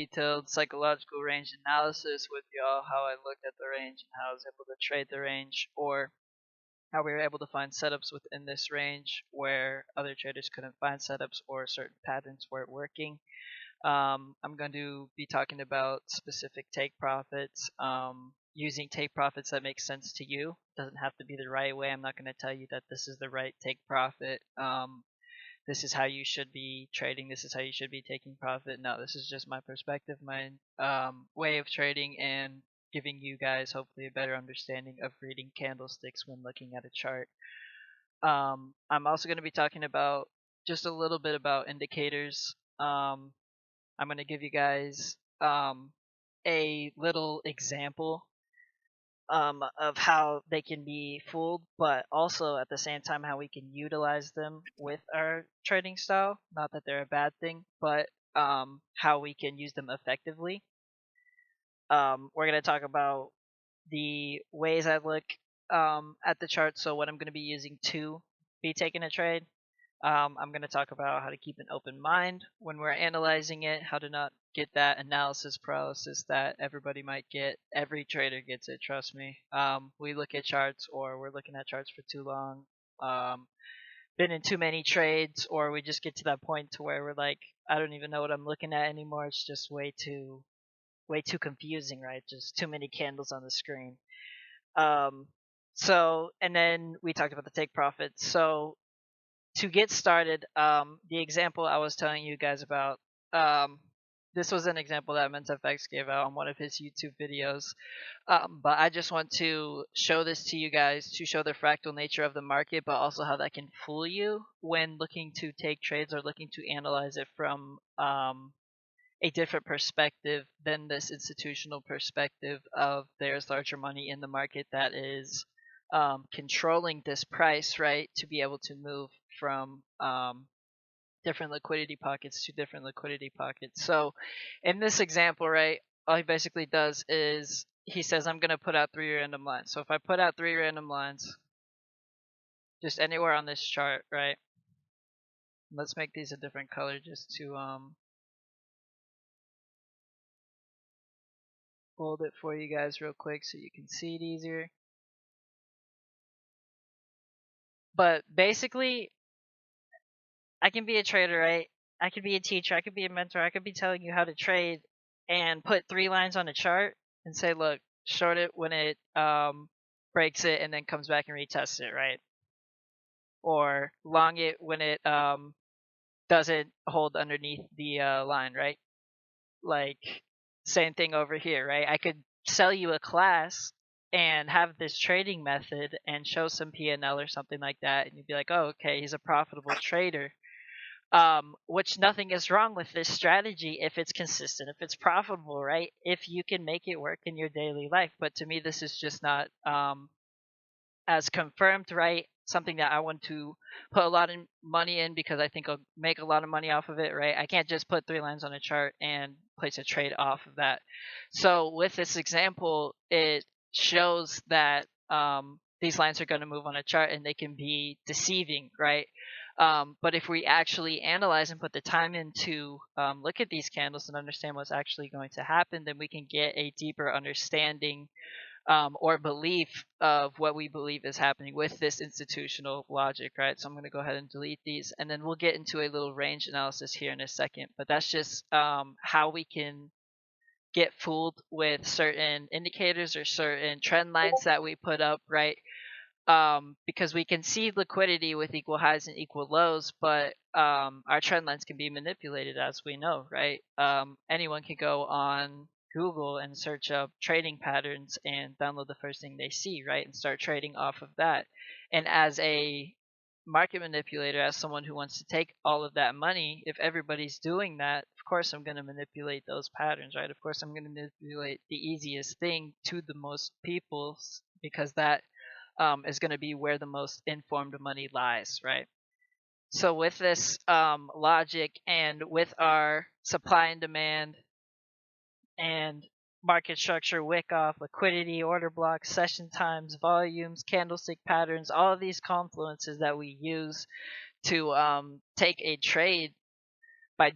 detailed psychological range analysis with y'all, how I looked at the range and how I was able to trade the range, or how we were able to find setups within this range where other traders couldn't find setups or certain patterns weren't working. I'm going to be talking about specific take profits, using take profits that make sense to you. It doesn't have to be the right way. I'm not going to tell you that this is the right take profit. This is how you should be trading. This is how you should be taking profit. No, this is just my perspective, my way of trading, and giving you guys hopefully a better understanding of reading candlesticks when looking at a chart. I'm also going to be talking about just a little bit about indicators. I'm going to give you guys a little example of how they can be fooled, but also at the same time how we can utilize them with our trading style. Not that they're a bad thing, but how we can use them effectively. We're going to talk about the ways I look at the chart, so what I'm going to be using to be taking a trade. I'm going to talk about how to keep an open mind when we're analyzing it, how to not get that analysis paralysis that everybody might get. Every trader gets it, trust me. We look at charts, or we're looking at charts for too long, been in too many trades, or we just get to that point to where we're like, I don't even know what I'm looking at anymore. It's just way too confusing, right? Just too many candles on the screen. And then we talked about the take profits. So to get started, the example I was telling you guys about, this was an example that MentsFX gave out on one of his YouTube videos. But I just want to show this to you guys to show the fractal nature of the market, but also how that can fool you when looking to take trades or looking to analyze it from a different perspective than this institutional perspective of there's larger money in the market that is controlling this price, right, to be able to move from different liquidity pockets to different liquidity pockets. So in this example, right, all he basically does is he says, I'm going to put out 3 random lines. So if I put out 3 random lines, just anywhere on this chart, right, let's make these a different color just to hold it for you guys real quick so you can see it easier. But basically, I can be a trader, right? I could be a teacher, I could be a mentor, I could be telling you how to trade and put 3 lines on a chart and say, look, short it when it breaks it and then comes back and retests it, right? Or long it when it doesn't hold underneath the line, right? Like, same thing over here, right? I could sell you a class and have this trading method and show some P&L or something like that, and you'd be like, oh, okay, he's a profitable trader. Which nothing is wrong with this strategy if it's consistent, if it's profitable, right? If you can make it work in your daily life. But to me, this is just not as confirmed, right? Something that I want to put a lot of money in because I think I'll make a lot of money off of it, right? I can't just put 3 lines on a chart and place a trade off of that. So with this example, it shows that these lines are going to move on a chart and they can be deceiving, right? But if we actually analyze and put the time in to look at these candles and understand what's actually going to happen, then we can get a deeper understanding or belief of what we believe is happening with this institutional logic, right? So I'm going to go ahead and delete these, and then we'll get into a little range analysis here in a second. But that's just how we can get fooled with certain indicators or certain trend lines that we put up, right? Because we can see liquidity with equal highs and equal lows, but our trend lines can be manipulated, as we know, right? Anyone can go on Google and search up trading patterns and download the first thing they see, right, and start trading off of that. And as a market manipulator, as someone who wants to take all of that money, if everybody's doing that, of course I'm going to manipulate those patterns, right? Of course I'm going to manipulate the easiest thing to the most people, because that is going to be where the most informed money lies, right? So with this logic and with our supply and demand and market structure, Wyckoff, liquidity, order blocks, session times, volumes, candlestick patterns, all of these confluences that we use to take a trade by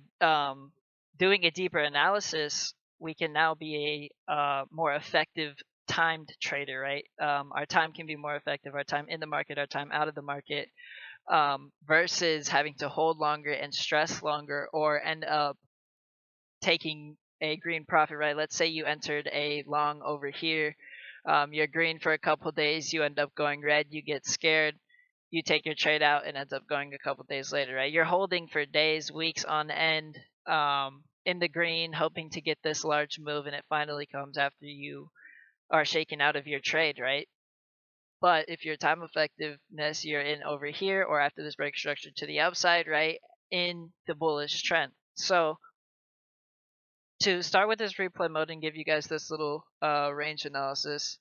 doing a deeper analysis, we can now be a more effective timed trader, right? Our time can be more effective, our time in the market, our time out of the market, versus having to hold longer and stress longer or end up taking a green profit, right? Let's say you entered a long over here. You're green for a couple days, you end up going red, you get scared, you take your trade out and ends up going a couple days later, right? You're holding for days, weeks on end, in the green, hoping to get this large move, and it finally comes after you are shaken out of your trade, right? But if your time effectiveness, you're in over here or after this break structure to the upside, right, in the bullish trend. So to start with this replay mode and give you guys this little range analysis,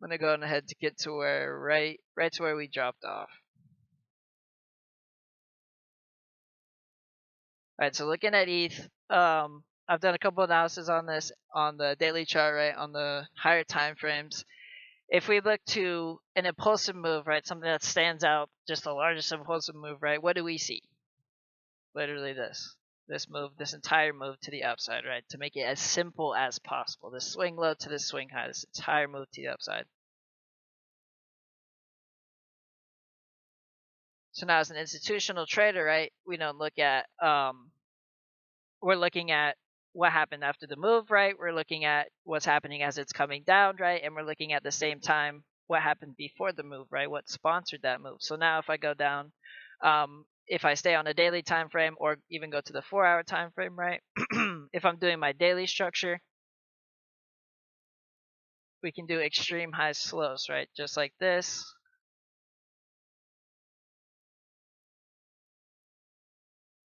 I'm gonna go ahead to get to where right to where we dropped off. All right, so looking at ETH, I've done a couple analysis on this on the daily chart, right, on the higher time frames. If we look to an impulsive move, right, something that stands out, just the largest impulsive move, right, what do we see? Literally this move, this entire move to the upside, right, to make it as simple as possible. This swing low to this swing high, this entire move to the upside. So now as an institutional trader, right, we don't look at, we're looking at what happened after the move, right? We're looking at what's happening as it's coming down, right? And we're looking at the same time what happened before the move, right? What sponsored that move. So now if I go down, if I stay on a daily time frame or even go to the 4-hour time frame, right? If I'm doing my daily structure, we can do extreme highs lows, right? Just like this.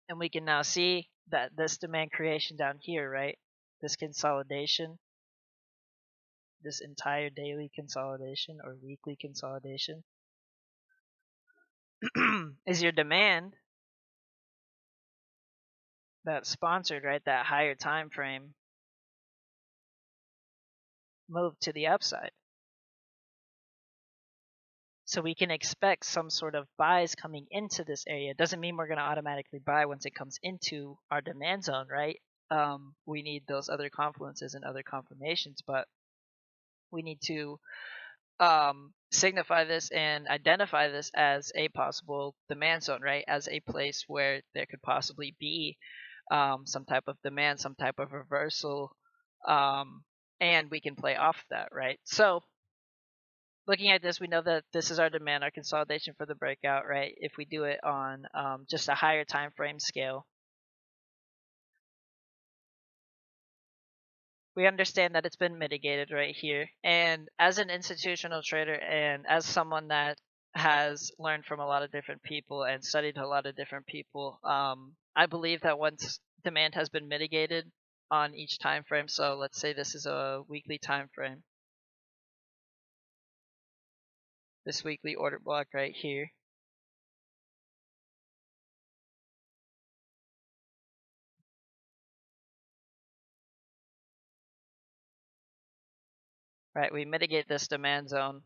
And we can now see that this demand creation down here, right? This consolidation, this entire daily consolidation or weekly consolidation is your demand that sponsored, right? That higher time frame move to the upside. So we can expect some sort of buys coming into this area. It doesn't mean we're going to automatically buy once it comes into our demand zone, right? We need those other confluences and other confirmations, but we need to signify this and identify this as a possible demand zone, right? As a place where there could possibly be some type of demand, some type of reversal, and we can play off that, right? So looking at this, we know that this is our demand, our consolidation for the breakout, right? If we do it on just a higher time frame scale, we understand that it's been mitigated right here. And as an institutional trader and as someone that has learned from a lot of different people and studied a lot of different people, I believe that once demand has been mitigated on each time frame, so let's say this is a weekly time frame, this weekly order block right here, right? We mitigate this demand zone.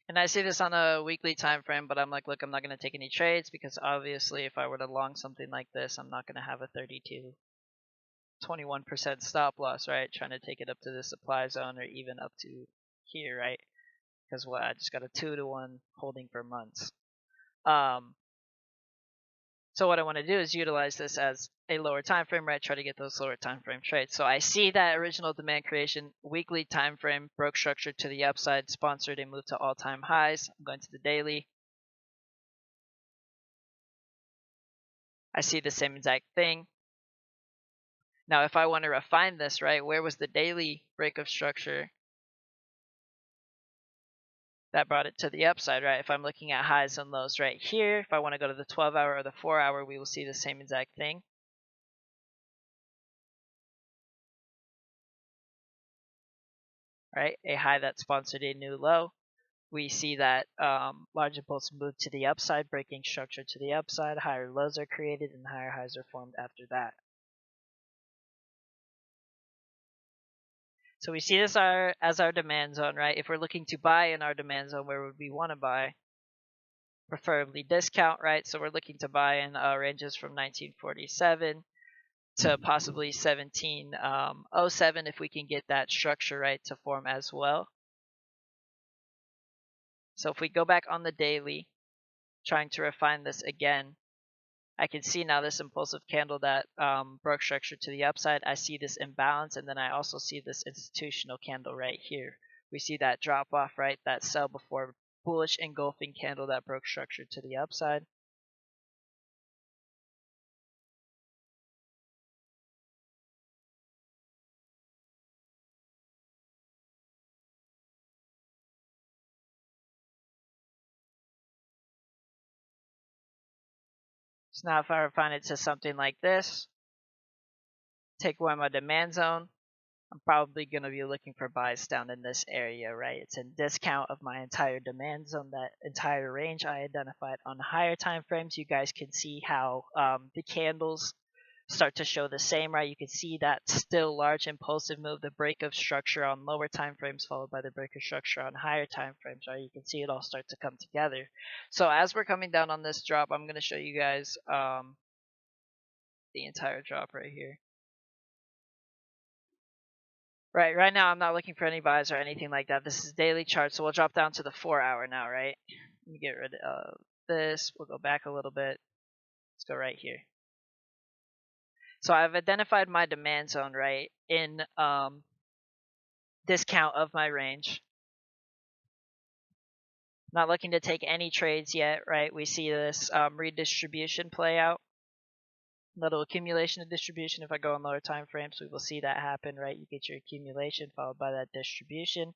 And I see this on a weekly time frame, but I'm like, look, I'm not going to take any trades because obviously if I were to long something like this, I'm not going to have a 21% stop loss, right? Trying to take it up to the supply zone or even up to here, right? Because what, I just got a 2-to-1 holding for months. So what I want to do is utilize this as a lower time frame, right? Try to get those lower time frame trades. So I see that original demand creation weekly time frame broke structure to the upside, sponsored a move to all-time highs. I'm going to the daily. I see the same exact thing. Now, if I want to refine this, right, where was the daily break of structure that brought it to the upside, right? If I'm looking at highs and lows right here, if I want to go to the 12-hour or the 4-hour, we will see the same exact thing. Right, a high that sponsored a new low. We see that large impulse move to the upside, breaking structure to the upside. Higher lows are created and higher highs are formed after that. So we see this as our demand zone, right? If we're looking to buy in our demand zone, where would we want to buy? preferably discount, right? So we're looking to buy in ranges from 1947 to possibly 1707 if we can get that structure right to form as well. So if we go back on the daily, trying to refine this again, I can see now this impulsive candle that broke structure to the upside. I see this imbalance, and then I also see this institutional candle right here. We see that drop off, right? That sell before bullish engulfing candle that broke structure to the upside. So now if I refine it to something like this, take away my demand zone, I'm probably going to be looking for buys down in this area, right? It's in discount of my entire demand zone, that entire range I identified. On higher time frames, you guys can see how the candles start to show the same, right? You can see that still large impulsive move, the break of structure on lower time frames followed by the break of structure on higher time frames, right? You can see it all start to come together. So as we're coming down on this drop, I'm going to show you guys the entire drop right here. Right now I'm not looking for any buys or anything like that. This is daily chart, so we'll drop down to the 4-hour now, right? Let me get rid of this. We'll go back a little bit. Let's go right here. So I've identified my demand zone, right, in discount of my range. Not looking to take any trades yet, right? We see this redistribution play out. Little accumulation and distribution. If I go on lower time frames, we will see that happen, right? You get your accumulation followed by that distribution.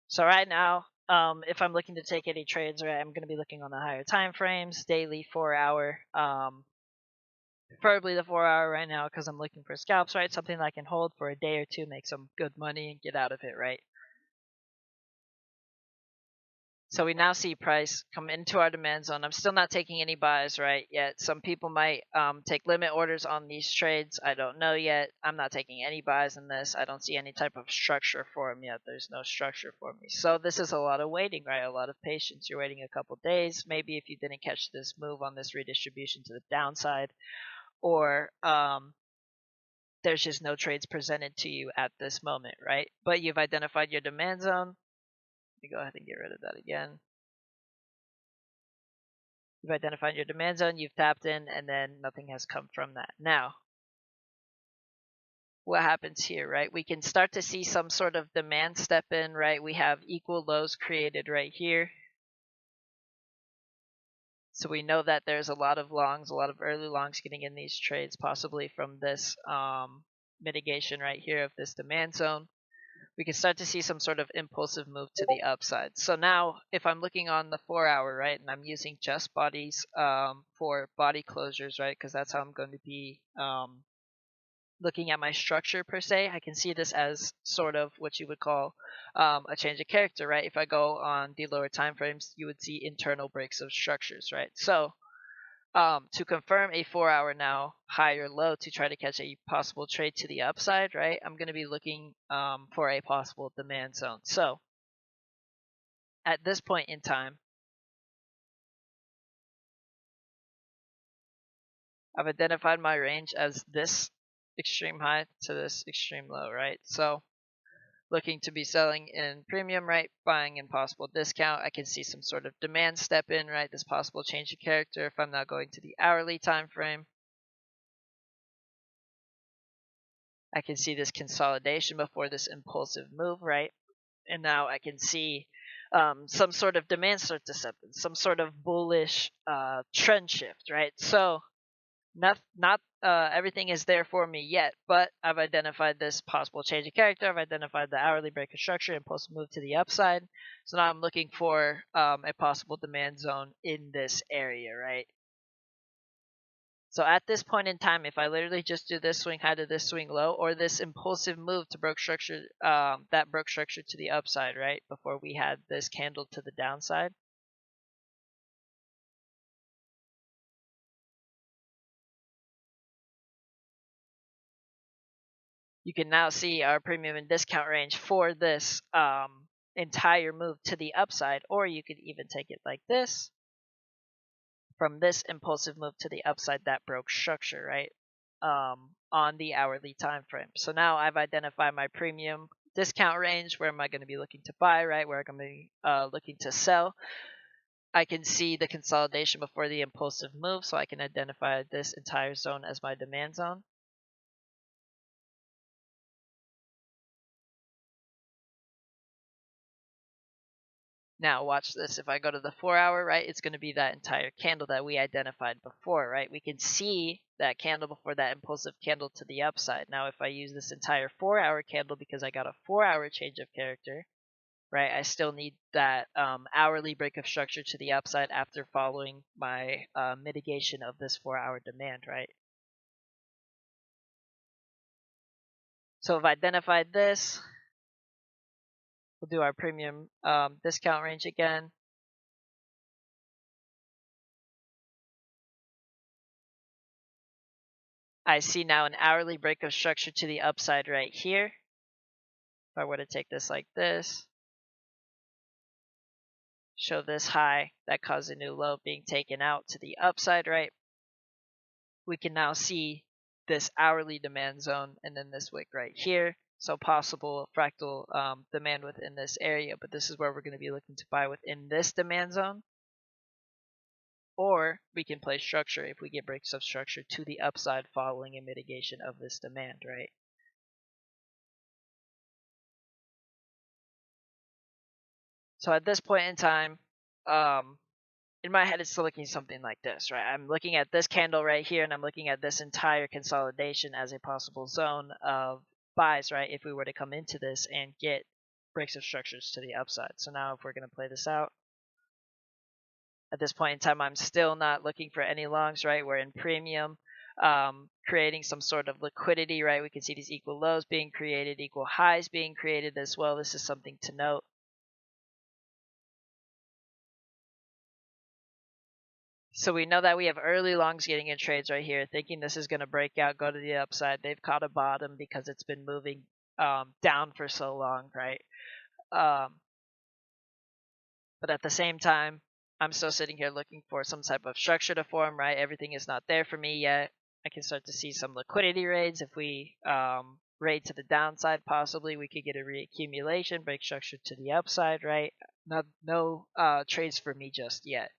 So right now, if I'm looking to take any trades, right, I'm going to be looking on the higher time frames, daily, 4-hour, preferably the 4-hour right now because I'm looking for scalps, right? Something that I can hold for a day or two, make some good money, and get out of it, right? So we now see price come into our demand zone. I'm still not taking any buys right yet. Some people might take limit orders on these trades. I don't know yet. I'm not taking any buys in this. I don't see any type of structure for them yet. There's no structure for me. So this is a lot of waiting, right? A lot of patience. You're waiting a couple days. Maybe if you didn't catch this move on this redistribution to the downside, or there's just no trades presented to you at this moment, right? But you've identified your demand zone. Let me go ahead and get rid of that again. You've identified your demand zone, you've tapped in, and then nothing has come from that. Now, what happens here, right? We can start to see some sort of demand step in, right? We have equal lows created right here. So we know that there's a lot of longs, a lot of early longs getting in these trades, possibly from this mitigation right here of this demand zone. We can start to see some sort of impulsive move to the upside. So now if I'm looking on the 4-hour, right, and I'm using just bodies for body closures, right, because that's how I'm going to be looking at my structure per se, I can see this as sort of what you would call a change of character, right? If I go on the lower time frames, you would see internal breaks of structures, right? So to confirm a 4-hour now high or low to try to catch a possible trade to the upside, right? I'm going to be looking for a possible demand zone. So at this point in time, I've identified my range as this extreme high to this extreme low, right? So looking to be selling in premium, right? Buying in possible discount. I can see some sort of demand step in, right? This possible change of character if I'm now going to the hourly time frame. I can see this consolidation before this impulsive move, right? And now I can see some sort of demand start to step in, some sort of bullish trend shift, right? So not everything is there for me yet, but I've identified this possible change of character. I've identified the hourly break of structure, impulsive move to the upside. So now I'm looking for a possible demand zone in this area, right? So at this point in time, if I literally just do this swing high to this swing low, or this impulsive move to broke structure, that broke structure to the upside, right, before we had this candle to the downside, you can now see our premium and discount range for this entire move to the upside, or you could even take it like this. From this impulsive move to the upside, that broke structure, right? On the hourly time frame. So now I've identified my premium discount range. Where am I going to be looking to buy, right? Where I'm going to be looking to sell. I can see the consolidation before the impulsive move, so I can identify this entire zone as my demand zone. Now watch this. If I go to the 4 hour, right, it's going to be that entire candle that we identified before, right? We can see that candle before that impulsive candle to the upside. Now if I use this entire 4 hour candle because I got a 4 hour change of character, right, I still need that hourly break of structure to the upside after following my mitigation of this 4 hour demand, right? So I've identified this. We'll do our premium discount range again. I see now an hourly break of structure to the upside right here. If I were to take this like this, show this high that caused a new low being taken out to the upside, right? We can now see this hourly demand zone and then this wick right here. So possible fractal demand within this area, but this is where we're going to be looking to buy within this demand zone. Or we can play structure if we get breaks of structure to the upside following a mitigation of this demand, right? So at this point in time, in my head, it's looking something like this, right? I'm looking at this candle right here, and I'm looking at this entire consolidation as a possible zone of buys, right? If we were to come into this and get breaks of structures to the upside. So now if we're going to play this out, at this point in time, I'm still not looking for any longs, right? We're in premium, creating some sort of liquidity, right? We can see these equal lows being created, equal highs being created as well. This is something to note. So we know that we have early longs getting in trades right here, thinking this is going to break out, go to the upside. They've caught a bottom because it's been moving down for so long, right? But at the same time, I'm still sitting here looking for some type of structure to form, right? Everything is not there for me yet. I can start to see some liquidity raids. If we raid to the downside, possibly we could get a reaccumulation, break structure to the upside, right? No trades for me just yet.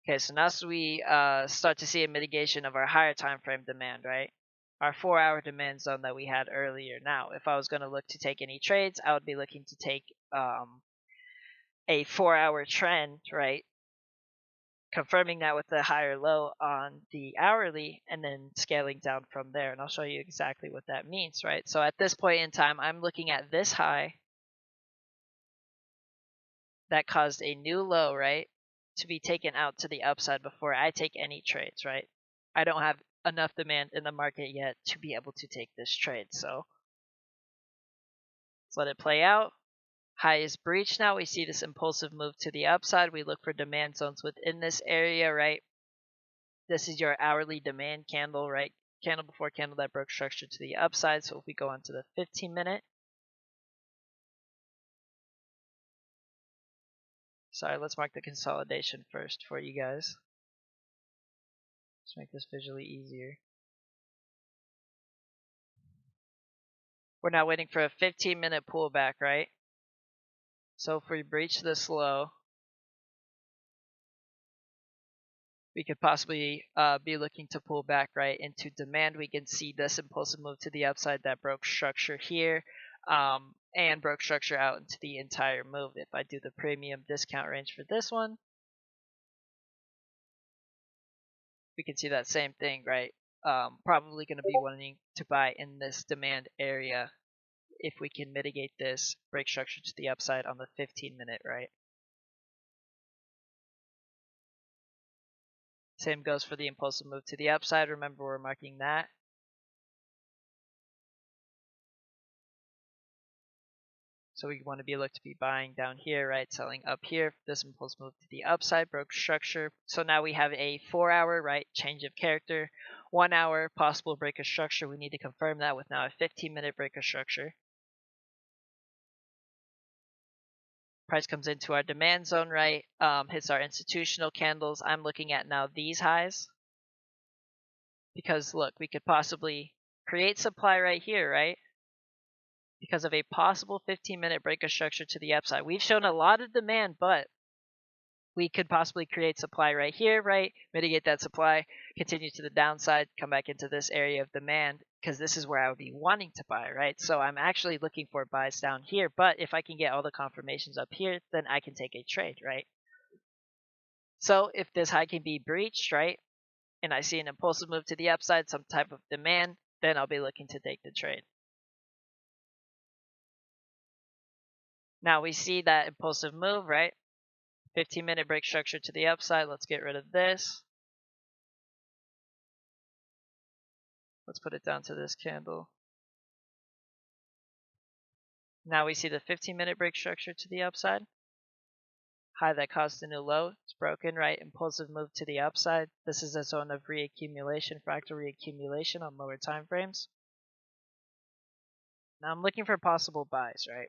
Okay, so now as we start to see a mitigation of our higher time frame demand, right? Our 4 hour demand zone that we had earlier. Now, if I was going to look to take any trades, I would be looking to take a 4 hour trend, right? Confirming that with the higher low on the hourly and then scaling down from there. And I'll show you exactly what that means, right? So at this point in time, I'm looking at this high that caused a new low, right? To be taken out to the upside before I take any trades, right? I don't have enough demand in the market yet to be able to take this trade. So let's let it play out. High is breached now. We see this impulsive move to the upside. We look for demand zones within this area, right? This is your hourly demand candle, right? Candle before candle that broke structure to the upside. So if we go on to the 15 minute. Sorry, let's mark the consolidation first for you guys. Let's make this visually easier. We're now waiting for a 15-minute pullback, right? So if we breach this low, we could possibly be looking to pull back right into demand. We can see this impulsive move to the upside that broke structure here and broke structure out into the entire move. If I do the premium discount range for this one, we can see that same thing, right? Probably going to be wanting to buy in this demand area if we can mitigate this break structure to the upside on the 15-minute, right? Same goes for the impulsive move to the upside. Remember, we're marking that. So we want to be looked to be buying down here, right? Selling up here. This impulse move to the upside, broke structure. So now we have a 4 hour, right, change of character, 1 hour possible break of structure. We need to confirm that with now a 15-minute break of structure. Price comes into our demand zone, right? Hits our institutional candles. I'm looking at now these highs. Because look, we could possibly create supply right here, right? Because of a possible 15-minute break of structure to the upside. We've shown a lot of demand, but we could possibly create supply right here, right? Mitigate that supply, continue to the downside, come back into this area of demand, because this is where I would be wanting to buy, right? So I'm actually looking for buys down here, but if I can get all the confirmations up here, then I can take a trade, right? So if this high can be breached, right, and I see an impulsive move to the upside, some type of demand, then I'll be looking to take the trade. Now we see that impulsive move, right? 15-minute break structure to the upside. Let's get rid of this. Let's put it down to this candle. Now we see the 15-minute break structure to the upside. High that caused a new low. It's broken, right? Impulsive move to the upside. This is a zone of reaccumulation, fractal reaccumulation on lower time frames. Now I'm looking for possible buys, right?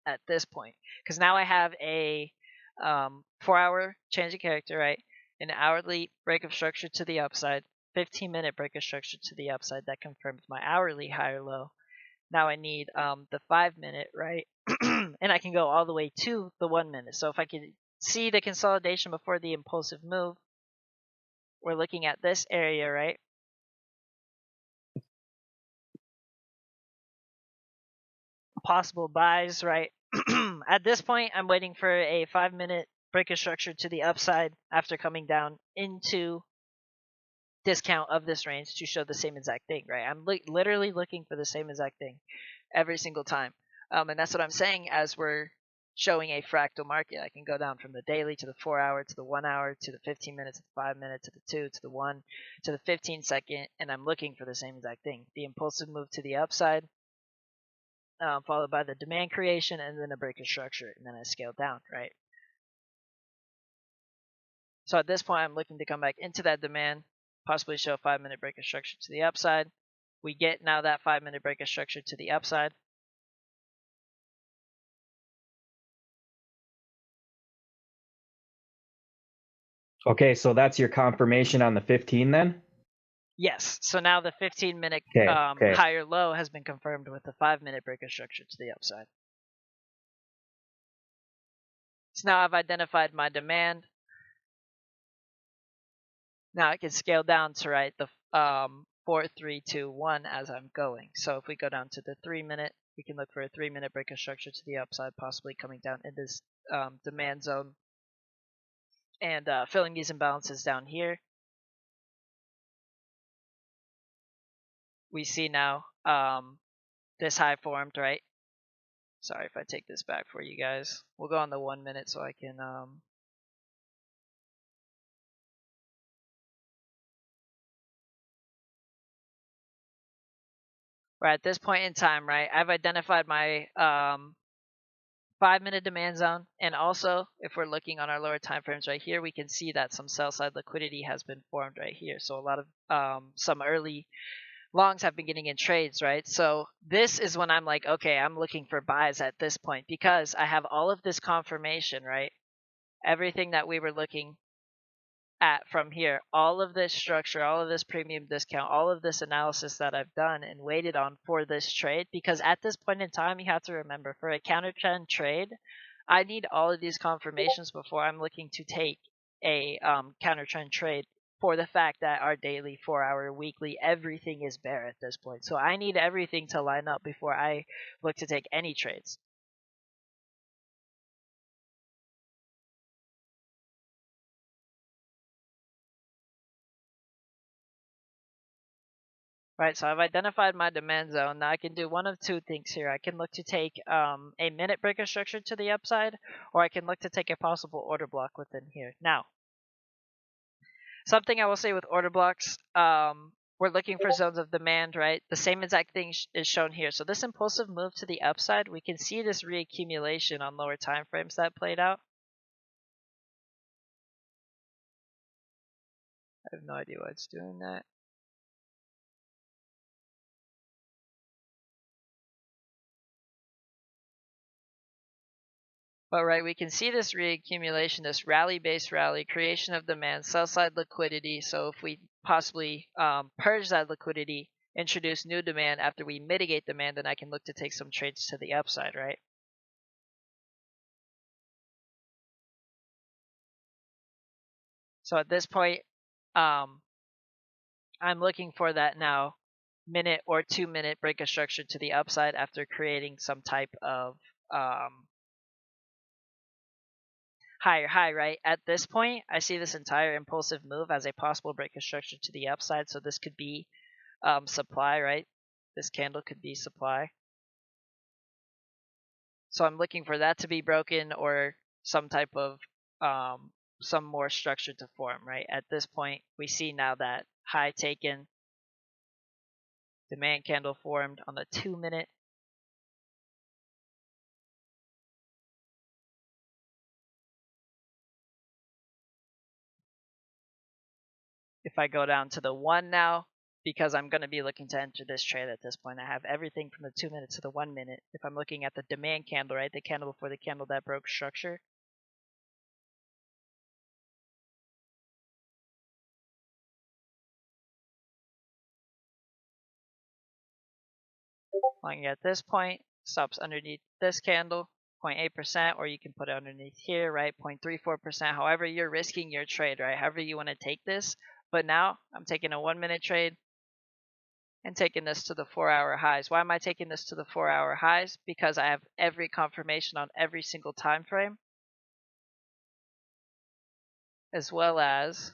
At this point, because now I have a 4-hour change of character, right? An hourly break of structure to the upside, 15-minute break of structure to the upside that confirms my hourly higher low. Now I need the 5-minute, right? And I can go all the way to the 1 minute. So if I can see the consolidation before the impulsive move, we're looking at this area, right? Possible buys, right? At this point, I'm waiting for a 5-minute break of structure to the upside after coming down into discount of this range to show the same exact thing, right? I'm literally looking for the same exact thing every single time. And that's what I'm saying as we're showing a fractal market. I can go down from the daily to the 4-hour to the 1 hour to the 15 minutes to the 5 minute to the 2 to the 1 to the 15 second, and I'm looking for the same exact thing. The impulsive move to the upside, followed by the demand creation, and then a break of structure, and then I scale down, right? So at this point, I'm looking to come back into that demand, possibly show a 5-minute break of structure to the upside. We get now that 5-minute break of structure to the upside. Okay, so that's your confirmation on the 15 then? Yes. So now the 15-minute Okay. higher low has been confirmed with the 5-minute break of structure to the upside. So now I've identified my demand. Now I can scale down to right the 4, 3, 2, 1 as I'm going. So if we go down to the 3-minute, we can look for a 3-minute break of structure to the upside, possibly coming down in this demand zone and filling these imbalances down here. We see now this high formed, right? Sorry if I take this back for you guys. We'll go on the 1 minute so I can right at this point in time, right? I've identified my 5-minute demand zone, and also if we're looking on our lower time frames right here, we can see that some sell side liquidity has been formed right here. So a lot of some early longs have been getting in trades, right? So this is when I'm like, okay, I'm looking for buys at this point because I have all of this confirmation, right? Everything that we were looking at from here, all of this structure, all of this premium discount, all of this analysis that I've done and waited on for this trade, because at this point in time, you have to remember, for a counter trend trade, I need all of these confirmations before I'm looking to take a counter trend trade, for the fact that our daily, 4-hour, weekly, everything is bare at this point. So I need everything to line up before I look to take any trades. Right, so I've identified my demand zone. Now I can do one of two things here. I can look to take a minute breaker structure to the upside, or I can look to take a possible order block within here. Now, something I will say with order blocks, we're looking for zones of demand, right? The same exact thing is shown here. So this impulsive move to the upside, we can see this reaccumulation on lower time frames that played out. I have no idea why it's doing that. But right, we can see this reaccumulation, this rally-based rally, creation of demand, sell-side liquidity. So if we possibly purge that liquidity, introduce new demand after we mitigate demand, then I can look to take some trades to the upside, right? So at this point, I'm looking for that now minute or 2 minute break of structure to the upside after creating some type of higher high, right? At this point, I see this entire impulsive move as a possible break of structure to the upside. So this could be supply, right? This candle could be supply. So I'm looking for that to be broken or some type of some more structure to form, right? At this point, we see now that high taken, demand candle formed on the 2 minute. If I go down to the 1 now, because I'm going to be looking to enter this trade at this point, I have everything from the 2 minutes to the 1 minute. If I'm looking at the demand candle, right, the candle before the candle that broke structure, looking at this point, stops underneath this candle, 0.8%, or you can put it underneath here, right, 0.34%, however you're risking your trade, right, however you want to take this. But now I'm taking a 1 minute trade and taking this to the 4-hour highs. Why am I taking this to the 4-hour highs? Because I have every confirmation on every single time frame, as well as,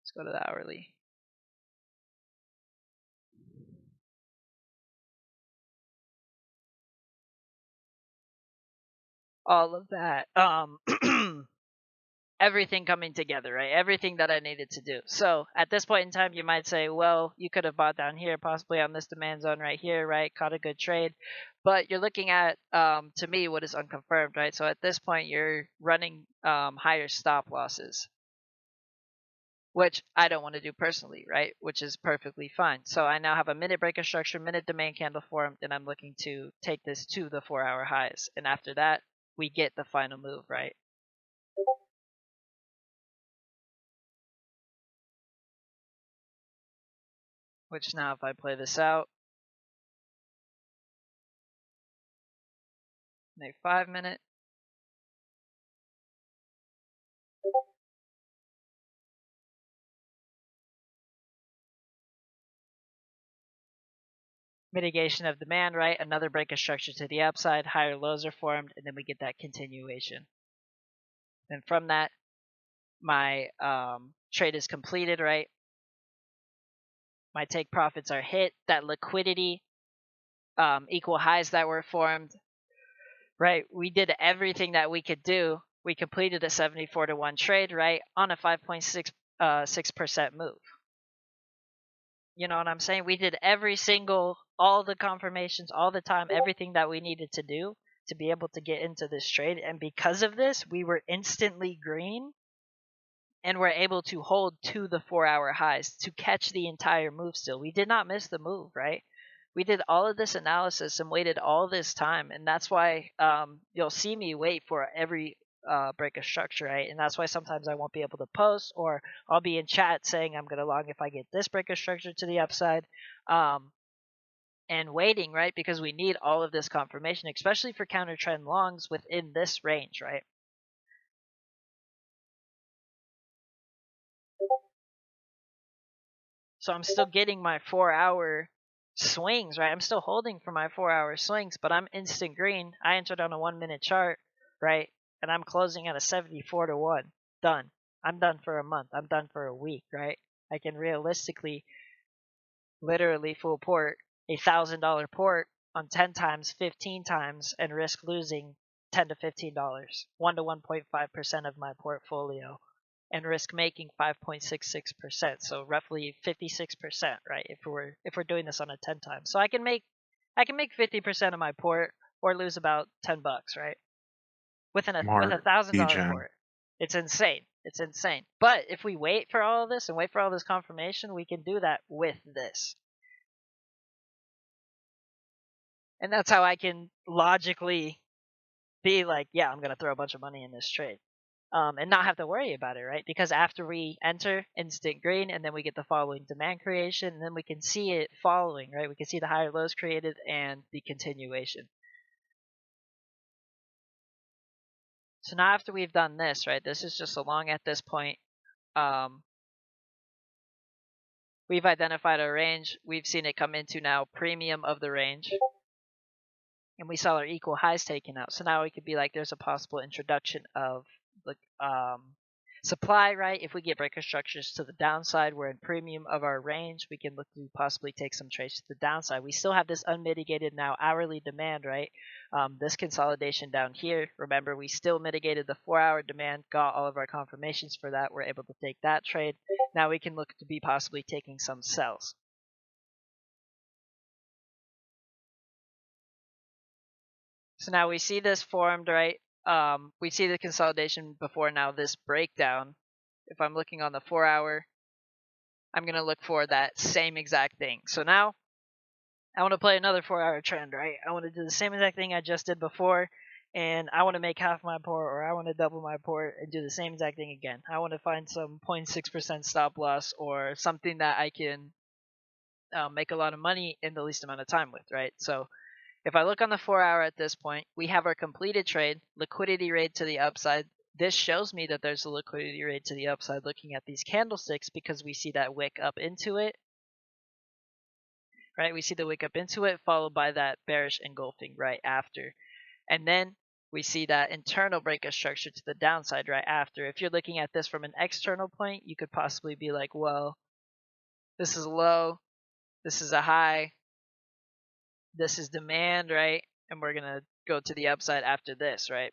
let's go to the hourly. All of that, everything coming together, right? Everything that I needed to do. So at this point in time, you might say, well, you could have bought down here, possibly on this demand zone right here, right? Caught a good trade. But you're looking at, to me, what is unconfirmed, right? So at this point, you're running higher stop losses, which I don't want to do personally, right? Which is perfectly fine. So I now have a minute break of structure, minute demand candle formed, and I'm looking to take this to the 4-hour highs. And after that, we get the final move, right? Which now, if I play this out, in a 5 minute, mitigation of demand, right? Another break of structure to the upside, higher lows are formed, and then we get that continuation. And from that, my trade is completed, right? My take profits are hit. That liquidity, equal highs that were formed, right? We did everything that we could do. We completed a 74-to-1 trade, right? On a 5.6% move. You know what I'm saying? We did all the confirmations, all the time, everything that we needed to do to be able to get into this trade. And because of this, we were instantly green and were able to hold to the 4-hour highs to catch the entire move still. We did not miss the move, right? We did all of this analysis and waited all this time. And that's why you'll see me wait for every break of structure, right? And that's why sometimes I won't be able to post, or I'll be in chat saying I'm going to long if I get this break of structure to the upside. And waiting, right? Because we need all of this confirmation, especially for counter trend longs within this range, right? So I'm still getting my 4-hour swings, right? I'm still holding for my 4-hour swings, but I'm instant green. I entered on a 1 minute chart, right? And I'm closing at a 74-to-1. Done. I'm done for a month. I'm done for a week, right? I can realistically, literally full port $1,000 port on 10 times, 15 times, and risk losing $10 to $15, 1 to 1.5% of my portfolio, and risk making 5.66%. So roughly 56%, right? If we're doing this on a 10 times, so I can make 50% of my port or lose about $10, right? With a $1,000 port. It's insane. It's insane. But if we wait for all of this and wait for all this confirmation, we can do that with this. And that's how I can logically be like, yeah, I'm going to throw a bunch of money in this trade. And not have to worry about it, right? Because after we enter instant green and then we get the following demand creation, and then we can see it following, right? We can see the higher lows created and the continuation. So now after we've done this, right, this is just along at this point. We've identified our range. We've seen it come into now premium of the range. And we saw our equal highs taken out. So now we could be like, there's a possible introduction of the supply, right? If we get breaker structures to the downside, we're in premium of our range. We can look to possibly take some trades to the downside. We still have this unmitigated now hourly demand, right? This consolidation down here. Remember, we still mitigated the 4-hour demand, got all of our confirmations for that. We're able to take that trade. Now we can look to be possibly taking some sells. So now we see this formed, right? We see the consolidation before now this breakdown. If I'm looking on the 4-hour, I'm going to look for that same exact thing. So now I want to play another 4-hour trend, right? I want to do the same exact thing I just did before, and I want to make half my port, or I want to double my port and do the same exact thing again. I want to find some 0.6% stop loss or something that I can make a lot of money in the least amount of time with, right? So if I look on the 4-hour at this point, we have our completed trade, liquidity rate to the upside. This shows me that there's a liquidity rate to the upside looking at these candlesticks because we see that wick up into it, right? We see the wick up into it followed by that bearish engulfing right after. And then we see that internal breakout structure to the downside right after. If you're looking at this from an external point, you could possibly be like, well, this is low, this is a high, this is demand, right? And we're going to go to the upside after this, right?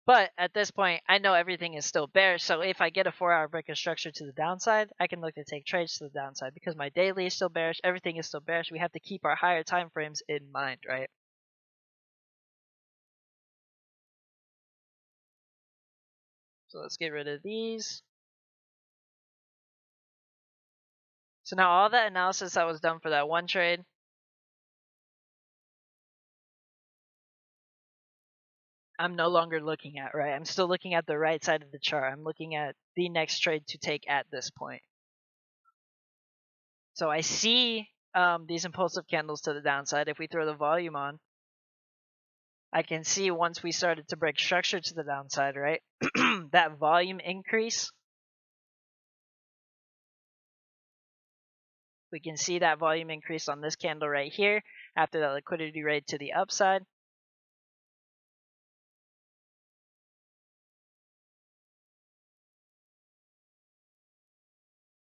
But at this point, I know everything is still bearish. So if I get a 4-hour breaker structure to the downside, I can look to take trades to the downside because my daily is still bearish. Everything is still bearish. We have to keep our higher time frames in mind, right? So let's get rid of these. So now all that analysis that was done for that one trade, I'm no longer looking at, right? I'm still looking at the right side of the chart. I'm looking at the next trade to take at this point. So I see these impulsive candles to the downside. If we throw the volume on, I can see once we started to break structure to the downside, right? That volume increase. We can see that volume increase on this candle right here after that liquidity rate to the upside.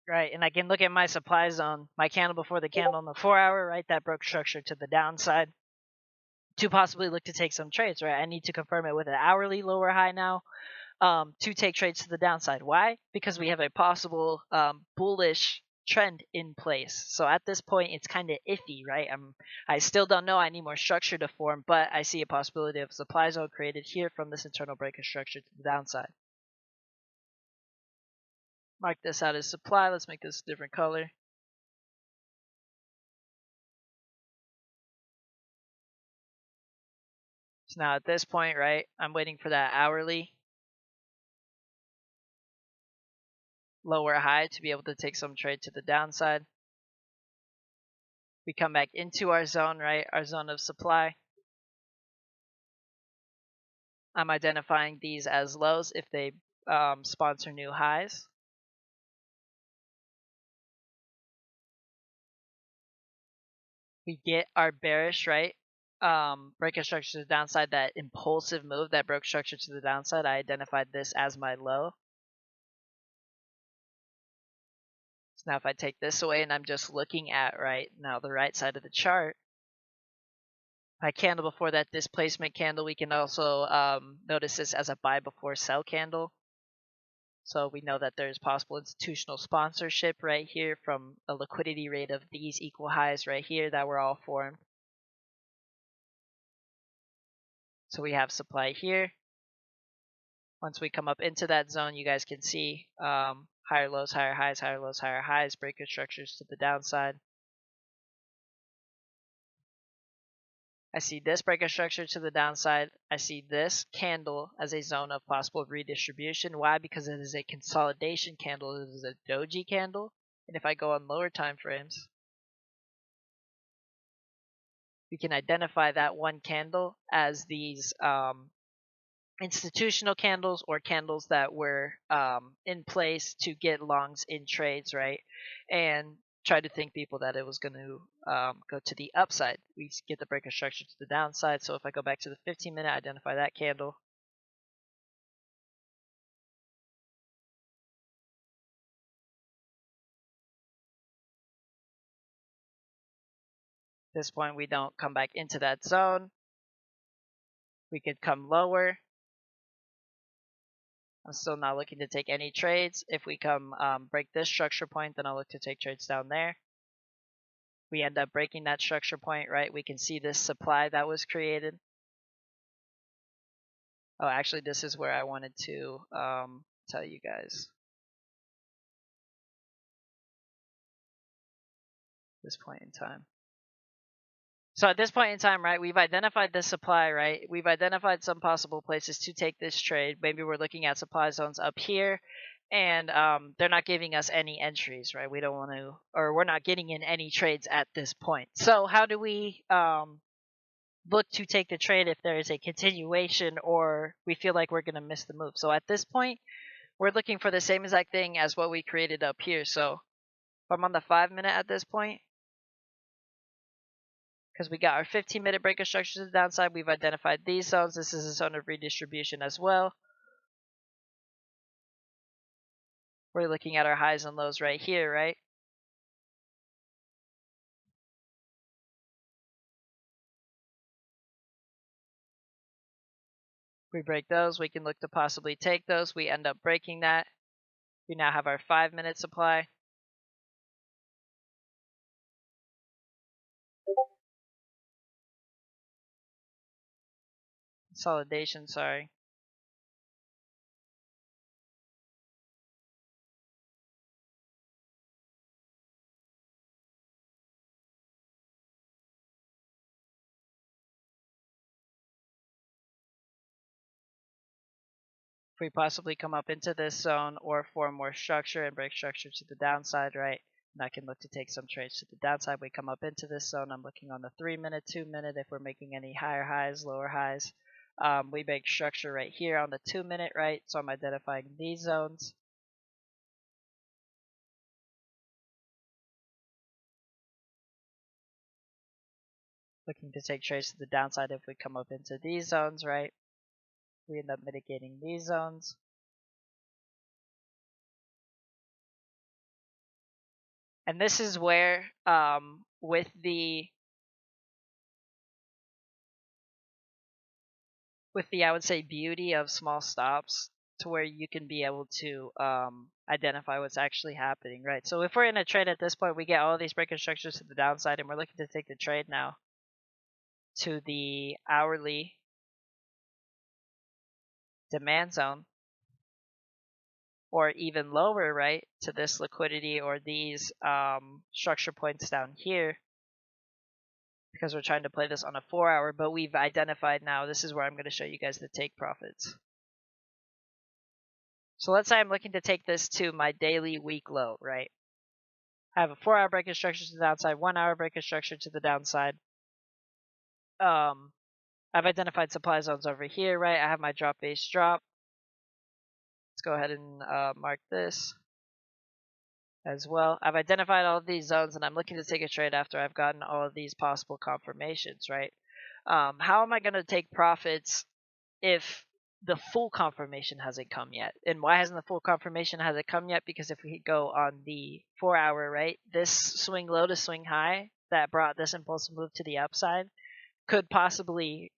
Right, and I can look at my supply zone, my candle before the candle on the 4-hour, right? That broke structure to the downside to possibly look to take some trades, right? I need to confirm it with an hourly lower high now to take trades to the downside. Why? Because we have a possible bullish trend in place. So at this point, it's kind of iffy, right? I still don't know. I need more structure to form, but I see a possibility of supply zone created here from this internal breaker structure to the downside. Mark this out as supply. Let's make this a different color. So now at this point, right, I'm waiting for that hourly lower high to be able to take some trade to the downside. We come back into our zone, right, our zone of supply. I'm identifying these as lows if they sponsor new highs. We get our bearish, right, breaker structure to the downside, that impulsive move that broke structure to the downside. I identified this as my low. So now if I take this away and I'm just looking at, right, now the right side of the chart, my candle before that displacement candle, we can also notice this as a buy before sell candle. So we know that there's possible institutional sponsorship right here from a liquidity rate of these equal highs right here that were all formed. So we have supply here. Once we come up into that zone, you guys can see higher lows, higher highs, higher lows, higher highs, breaker structures to the downside. I see this breaker structure to the downside. I see this candle as a zone of possible redistribution. Why? Because it is a consolidation candle. It is a doji candle. And if I go on lower time frames, we can identify that one candle as these institutional candles or candles that were in place to get longs in trades, right? And try to think people that it was going to go to the upside. We get the breaker structure to the downside. So if I go back to the 15-minute, identify that candle. At this point, we don't come back into that zone. We could come lower. I'm still not looking to take any trades. If we come break this structure point, then I'll look to take trades down there. We end up breaking that structure point, right? We can see this supply that was created. Oh, actually, this is where I wanted to tell you guys. This point in time. So at this point in time, right, we've identified this supply, right? We've identified some possible places to take this trade. Maybe we're looking at supply zones up here, and they're not giving us any entries, right? We don't want to, or we're not getting in any trades at this point. So how do we look to take the trade if there is a continuation or we feel like we're going to miss the move? So at this point, we're looking for the same exact thing as what we created up here. So if I'm on the 5-minute at this point, because we got our 15-minute breaker structure to the downside, we've identified these zones. This is a zone of redistribution as well. We're looking at our highs and lows right here, right? We break those, we can look to possibly take those. We end up breaking that. We now have our 5-minute supply. Consolidation, sorry. If we possibly come up into this zone or form more structure and break structure to the downside, right? And I can look to take some trades to the downside. We come up into this zone. I'm looking on the 3-minute, 2-minute. If we're making any higher highs, lower highs, we make structure right here on the 2-minute, right? So I'm identifying these zones. Looking to take trades to the downside if we come up into these zones, right? We end up mitigating these zones. And this is where, with the I would say, beauty of small stops, to where you can be able to identify what's actually happening, right? So if we're in a trade at this point, we get all these breaker structures to the downside, and we're looking to take the trade now to the hourly demand zone, or even lower, right, to this liquidity or these structure points down here, because we're trying to play this on a 4-hour, but we've identified now, this is where I'm going to show you guys the take profits. So let's say I'm looking to take this to my daily week low, right? I have a 4-hour breaker structure to the downside, 1-hour breaker structure to the downside. I've identified supply zones over here, right? I have my drop base drop. Let's go ahead and mark this as well. I've identified all of these zones, and I'm looking to take a trade after I've gotten all of these possible confirmations, right? How am I going to take profits if the full confirmation hasn't come yet? And why hasn't the full confirmation hasn't come yet? Because if we go on the 4-hour, right, this swing low to swing high that brought this impulsive move to the upside could possibly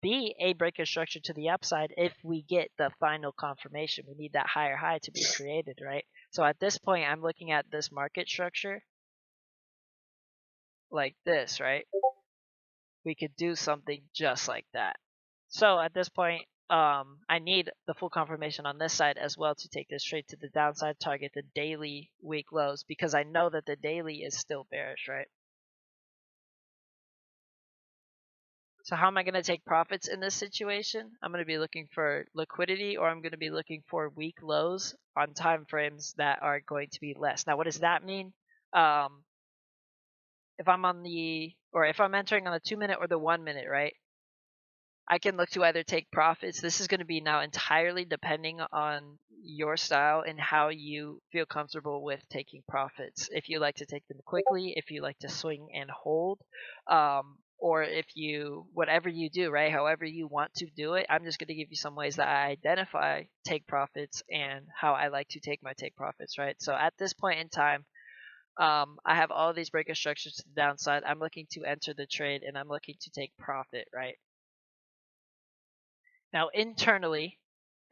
be a breaker structure to the upside if we get the final confirmation. We need that higher high to be created, right? So at this point, I'm looking at this market structure like this, right? We could do something just like that. So at this point, I need the full confirmation on this side as well to take this trade to the downside, target the daily week lows, because I know that the daily is still bearish, right? So how am I going to take profits in this situation? I'm going to be looking for liquidity, or I'm going to be looking for weak lows on time frames that are going to be less. Now, what does that mean? If I'm if I'm entering on the 2-minute or the 1-minute, right? I can look to either take profits. This is going to be now entirely depending on your style and how you feel comfortable with taking profits. If you like to take them quickly, if you like to swing and hold, or if you, whatever you do, right, however you want to do it, I'm just going to give you some ways that I identify take profits and how I like to take my take profits, right? So at this point in time, I have all of these breaker structures to the downside. I'm looking to enter the trade and I'm looking to take profit, right? Now, internally,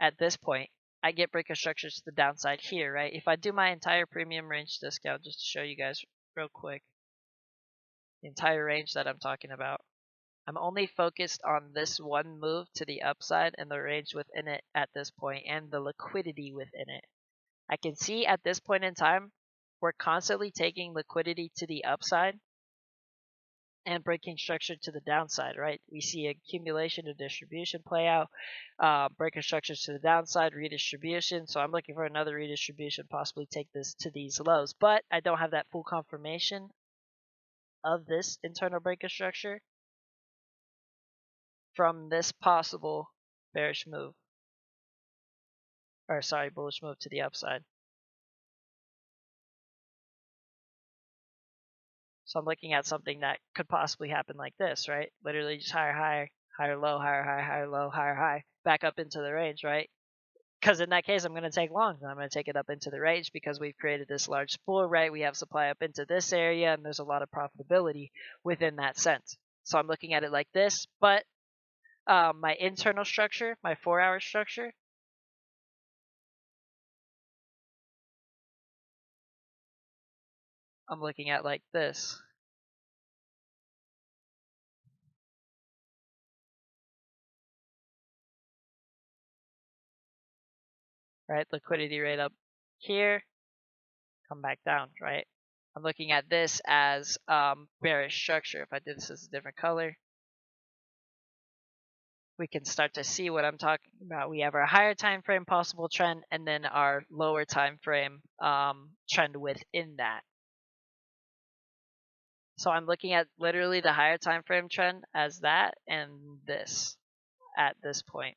at this point, I get breaker structures to the downside here, right? If I do my entire premium range discount, just to show you guys real quick, the entire range that I'm talking about, I'm only focused on this one move to the upside and the range within it at this point and the liquidity within it. I can see at this point in time, we're constantly taking liquidity to the upside and breaking structure to the downside, right? We see accumulation and distribution play out, breaking structures to the downside, redistribution. So I'm looking for another redistribution, possibly take this to these lows, but I don't have that full confirmation of this internal breaker structure from this possible bearish move, or sorry, bullish move to the upside. So I'm looking at something that could possibly happen like this, right? Literally just higher high, higher low, higher high, higher low, higher high, back up into the range, right? Because in that case, I'm going to take longs. I'm going to take it up into the range because we've created this large spool, right? We have supply up into this area, and there's a lot of profitability within that sense. So I'm looking at it like this, but my internal structure, my 4-hour structure, I'm looking at like this. Right? Liquidity rate up here, come back down, right? I'm looking at this as bearish structure. If I did this as a different color, we can start to see what I'm talking about. We have our higher time frame possible trend and then our lower time frame trend within that. So I'm looking at literally the higher time frame trend as that and this at this point.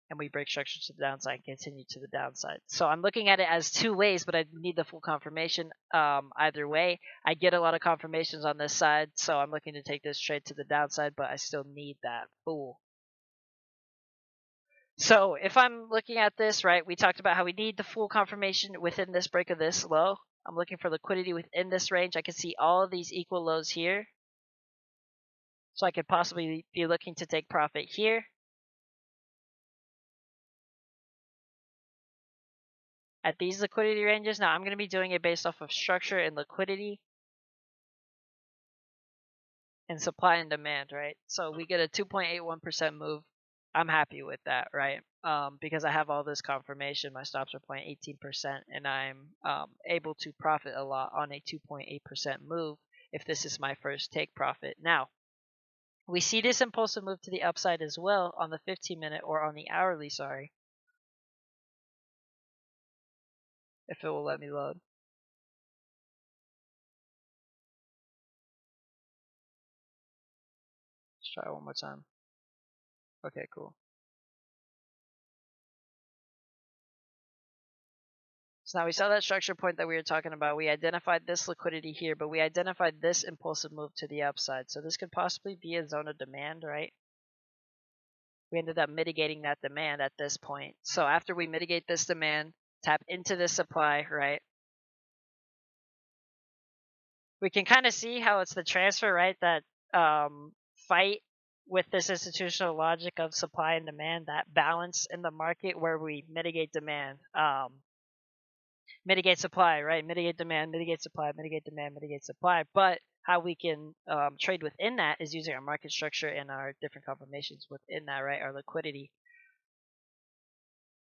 And we break structure to the downside and continue to the downside. So I'm looking at it as two ways, but I need the full confirmation either way. I get a lot of confirmations on this side, so I'm looking to take this trade to the downside, but I still need that full. So if I'm looking at this, right, we talked about how we need the full confirmation within this break of this low. I'm looking for liquidity within this range. I can see all of these equal lows here. So I could possibly be looking to take profit here. At these liquidity ranges, now I'm going to be doing it based off of structure and liquidity and supply and demand, right? So we get a 2.81% move. I'm happy with that, right? Because I have all this confirmation. My stops are 0.18%, and I'm able to profit a lot on a 2.8% move if this is my first take profit. Now, we see this impulsive move to the upside as well on the 15-minute or on the hourly, sorry. If it will let me load. Let's try it one more time. Okay, cool. So now we saw that structure point that we were talking about. We identified this liquidity here, but we identified this impulsive move to the upside. So this could possibly be a zone of demand, right? We ended up mitigating that demand at this point. So after we mitigate this demand, tap into this supply, right? We can kind of see how it's the transfer, right? That fight with this institutional logic of supply and demand, that balance in the market where we mitigate demand, mitigate supply, right? Mitigate demand, mitigate supply, mitigate demand, mitigate supply. But how we can trade within that is using our market structure and our different confirmations within that, right? Our liquidity.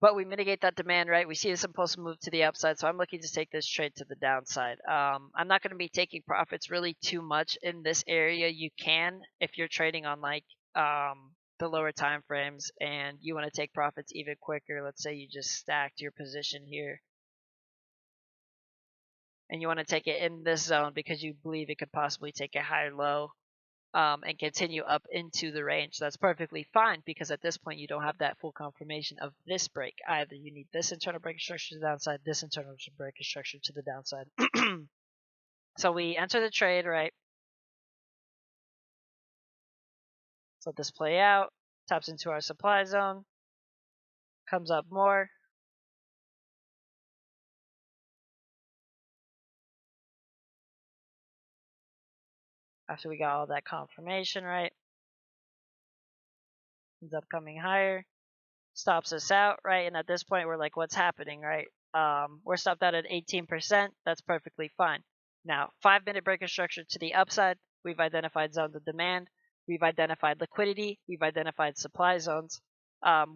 But we mitigate that demand, right? We see this impulse move to the upside, so I'm looking to take this trade to the downside. I'm not going to be taking profits really too much in this area. You can if you're trading on like the lower time frames and you want to take profits even quicker. Let's say you just stacked your position here and you want to take it in this zone because you believe it could possibly take a higher low and continue up into the range. That's perfectly fine because at this point you don't have that full confirmation of this break either. You need this internal breaking structure to the downside, this internal breaking structure to the downside. So we enter the trade, right? So let this play out, taps into our supply zone, comes up more. After we got all that confirmation, right? Ends up coming higher, stops us out, right? And at this point, we're like, what's happening, right? We're stopped out at 18%. That's perfectly fine. Now, 5-minute breaker structure to the upside. We've identified zones of demand. We've identified liquidity. We've identified supply zones.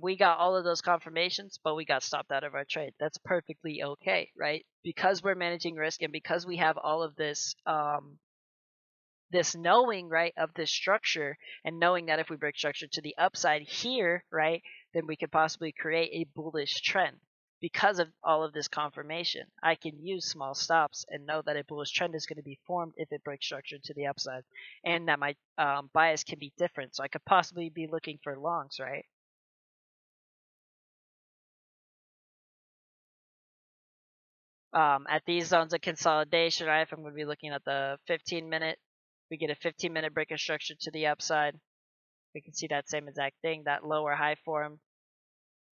We got all of those confirmations, but we got stopped out of our trade. That's perfectly okay, right? Because we're managing risk and because we have all of this this knowing, right, of this structure and knowing that if we break structure to the upside here, right, then we could possibly create a bullish trend. Because of all of this confirmation, I can use small stops and know that a bullish trend is going to be formed if it breaks structure to the upside, and that my bias can be different. So I could possibly be looking for longs, right? At these zones of consolidation, right, if I'm going to be looking at the 15-minute, we get a 15-minute breaker structure to the upside. We can see that same exact thing, that lower high form.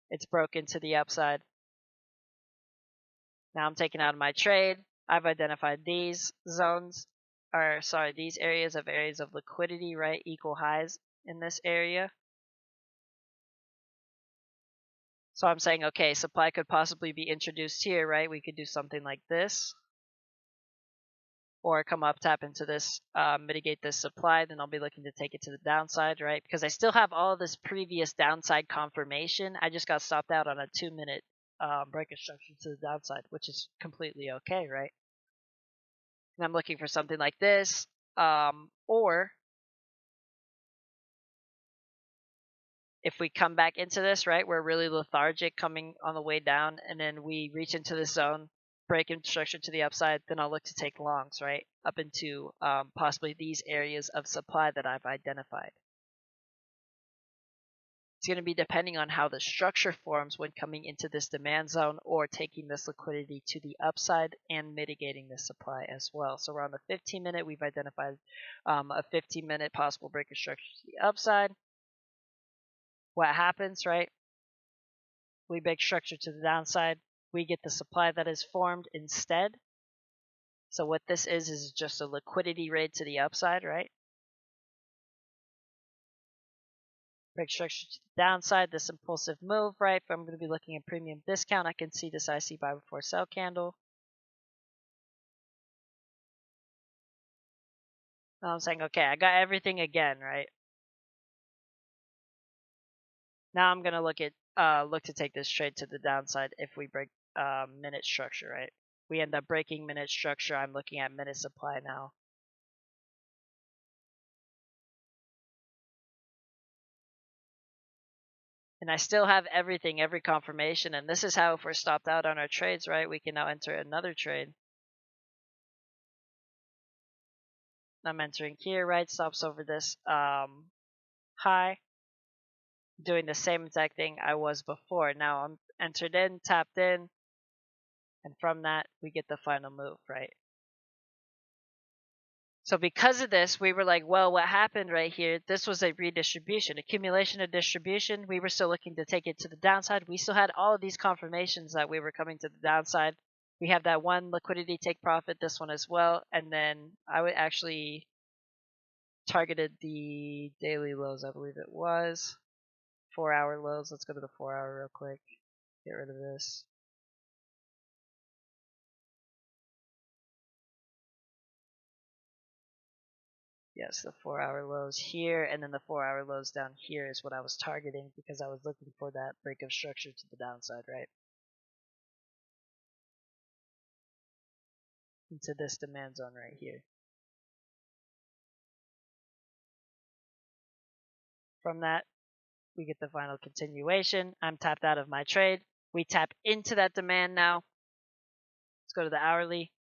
It's broken to the upside. Now I'm taking out of my trade. I've identified these zones, or sorry, these areas of liquidity, right? Equal highs in this area. So I'm saying, okay, supply could possibly be introduced here, right? We could do something like this. Or come up, tap into this, mitigate this supply, then I'll be looking to take it to the downside, right? Because I still have all this previous downside confirmation. I just got stopped out on a 2-minute breaker structure to the downside, which is completely okay, right? And I'm looking for something like this, or if we come back into this, right, we're really lethargic coming on the way down, and then we reach into this zone, break in structure to the upside, then I'll look to take longs, right, up into possibly these areas of supply that I've identified. It's going to be depending on how the structure forms when coming into this demand zone or taking this liquidity to the upside and mitigating the supply as well. So we're on the 15-minute. We've identified a 15-minute possible breaker structure to the upside. What happens, right? We break structure to the downside. We get the supply that is formed instead. So what this is just a liquidity raid to the upside, right? Break structure to the downside, this impulsive move, right? If I'm going to be looking at premium discount, I can see this IC buy before sell candle. Now I'm saying, okay, I got everything again, right? Now I'm going to look to take this trade to the downside if we break minute structure, right? We end up breaking minute structure. I'm looking at minute supply now. And I still have everything, every confirmation. And this is how, if we're stopped out on our trades, right, we can now enter another trade. I'm entering here, right, stops over this high. Doing the same exact thing I was before. Now I'm entered in, tapped in, and from that, we get the final move, right? So because of this, we were like, well, what happened right here, this was a redistribution, accumulation of distribution. We were still looking to take it to the downside. We still had all of these confirmations that we were coming to the downside. We have that one liquidity take profit, this one as well. And then I would actually targeted the daily lows, I believe it was. 4-hour lows. Let's go to the 4-hour real quick. Get rid of this. Yes, the 4-hour lows here, and then the 4-hour lows down here is what I was targeting because I was looking for that break of structure to the downside, right? Into this demand zone right here. From that, we get the final continuation. I'm tapped out of my trade. We tap into that demand now. Let's go to the hourly.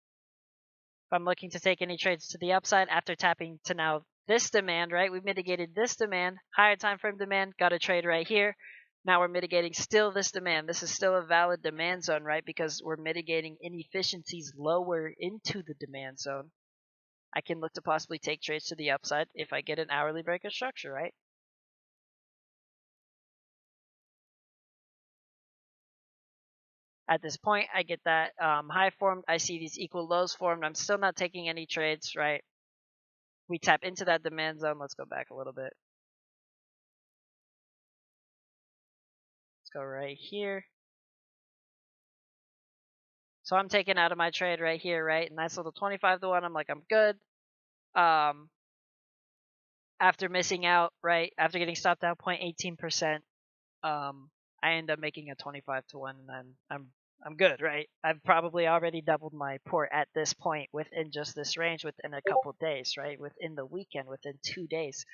If I'm looking to take any trades to the upside after tapping to now this demand, right? We mitigated this demand, higher time frame demand, got a trade right here. Now we're mitigating still this demand. This is still a valid demand zone, right? Because we're mitigating inefficiencies lower into the demand zone. I can look to possibly take trades to the upside if I get an hourly break of structure, right? At this point, I get that high formed. I see these equal lows formed. I'm still not taking any trades, right? We tap into that demand zone. Let's go back a little bit. Let's go right here. So I'm taking out of my trade right here, right? Nice little 25 to 1. I'm like, I'm good. After missing out, right? After getting stopped out 0.18%, I end up making a 25 to 1, and I'm good, right? I've probably already doubled my port at this point within just this range within a couple days, right? Within the weekend, within 2 days.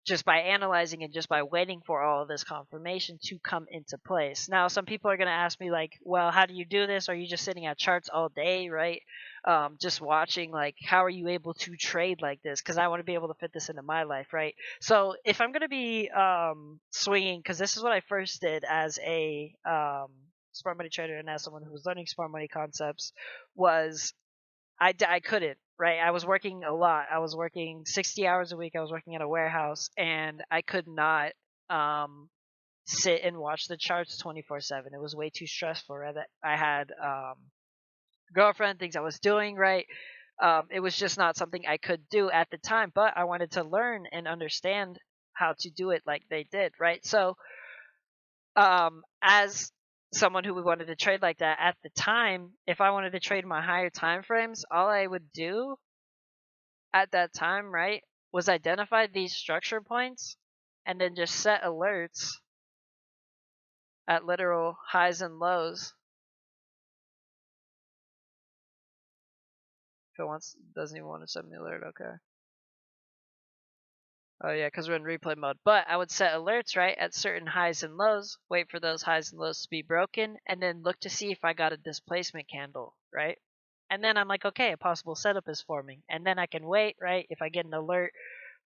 Just by analyzing and just by waiting for all of this confirmation to come into place. Now, some people are going to ask me, like, well, how do you do this? Are you just sitting at charts all day, right? Just watching, like, how are you able to trade like this? Because I want to be able to fit this into my life, right? So if I'm going to be swinging, because this is what I first did as a smart money trader and as someone who was learning smart money concepts, was I couldn't, right? I was working a lot. I was working 60 hours a week. I was working at a warehouse, and I could not sit and watch the charts 24/7. It was way too stressful. Right? I had girlfriend, things I was doing, right? It was just not something I could do at the time, but I wanted to learn and understand how to do it like they did, right? So as someone who wanted to trade like that at the time, if I wanted to trade my higher time frames, all I would do at that time, right, was identify these structure points and then just set alerts at literal highs and lows. If it doesn't even want to send me an alert, okay. Oh yeah, because we're in replay mode. But I would set alerts, right, at certain highs and lows, wait for those highs and lows to be broken, and then look to see if I got a displacement candle, right? And then I'm like, okay, a possible setup is forming. And then I can wait, right? If I get an alert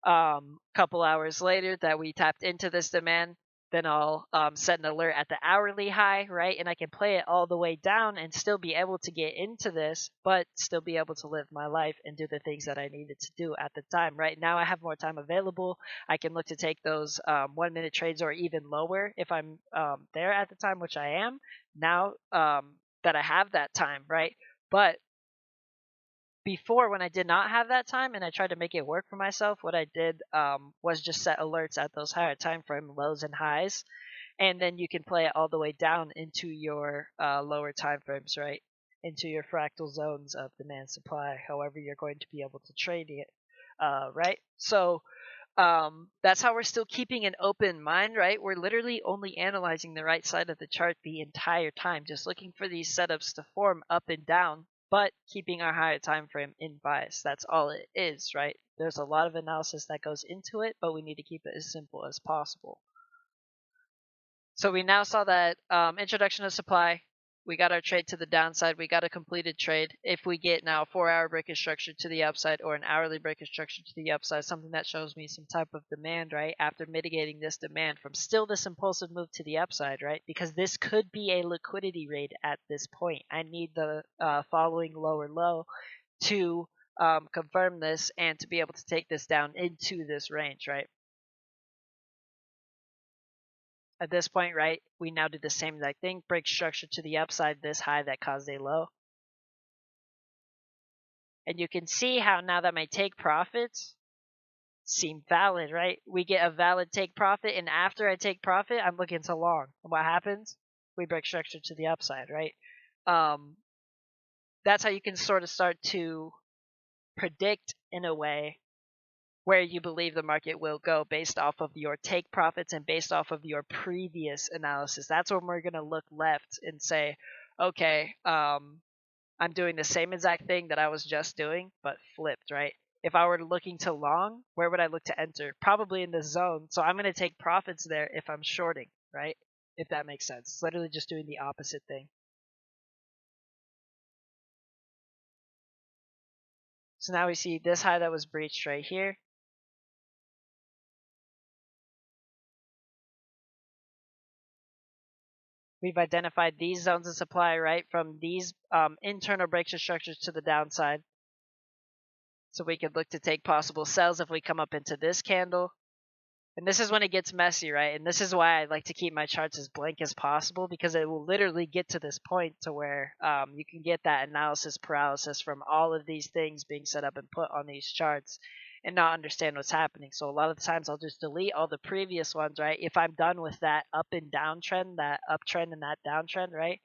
couple hours later that we tapped into this demand, then I'll set an alert at the hourly high, right? And I can play it all the way down and still be able to get into this, but still be able to live my life and do the things that I needed to do at the time, right? Now I have more time available. I can look to take those 1 minute trades or even lower if I'm there at the time, which I am now that I have that time, right? But before, when I did not have that time and I tried to make it work for myself, what I did was just set alerts at those higher time frame lows and highs, and then you can play it all the way down into your lower time frames, right? Into your fractal zones of demand supply, however you're going to be able to trade it, right? So that's how we're still keeping an open mind, right? We're literally only analyzing the right side of the chart the entire time, just looking for these setups to form up and down, but keeping our higher time frame in bias. That's all it is, right? There's a lot of analysis that goes into it, but we need to keep it as simple as possible. So we now saw that introduction of supply. We got our trade to the downside. We got a completed trade. If we get now a 4-hour break structure to the upside or an hourly break structure to the upside, something that shows me some type of demand, right? After mitigating this demand from still this impulsive move to the upside, right? Because this could be a liquidity raid at this point. I need the following lower low to confirm this and to be able to take this down into this range, right? At this point, right, we now do the same exact thing, break structure to the upside, this high that caused a low. And you can see how now that my take profits seem valid, right? We get a valid take profit, and after I take profit, I'm looking to long. And what happens? We break structure to the upside, right? That's how you can sort of start to predict, in a way, where you believe the market will go based off of your take profits and based off of your previous analysis. That's when we're going to look left and say, okay, I'm doing the same exact thing that I was just doing, but flipped, right? If I were looking to long, where would I look to enter? Probably in this zone. So I'm going to take profits there if I'm shorting, right? If that makes sense. It's literally just doing the opposite thing. So now we see this high that was breached right here. We've identified these zones of supply, right, from these internal breakthrough structures to the downside. So we could look to take possible sells if we come up into this candle. And this is when it gets messy, right? And this is why I like to keep my charts as blank as possible, because it will literally get to this point to where you can get that analysis paralysis from all of these things being set up and put on these charts and not understand what's happening. So a lot of the times I'll just delete all the previous ones, right? If I'm done with that up and down trend, that uptrend and that downtrend, right?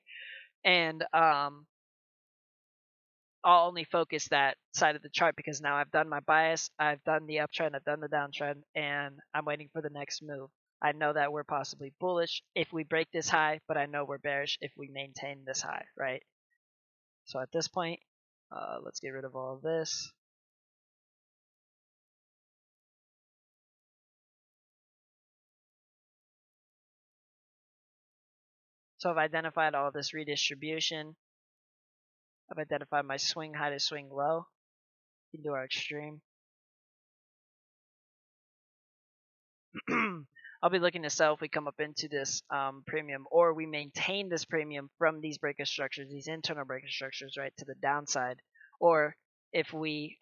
And I'll only focus that side of the chart because now I've done my bias, I've done the uptrend, I've done the downtrend, and I'm waiting for the next move. I know that we're possibly bullish if we break this high, but I know we're bearish if we maintain this high, right? So at this point, let's get rid of all of this. So I've identified all this redistribution. I've identified my swing high to swing low. We can do our extreme. I'll be looking to sell if we come up into this premium, or we maintain this premium from these breakout structures, these internal breakout structures, right, to the downside, or if we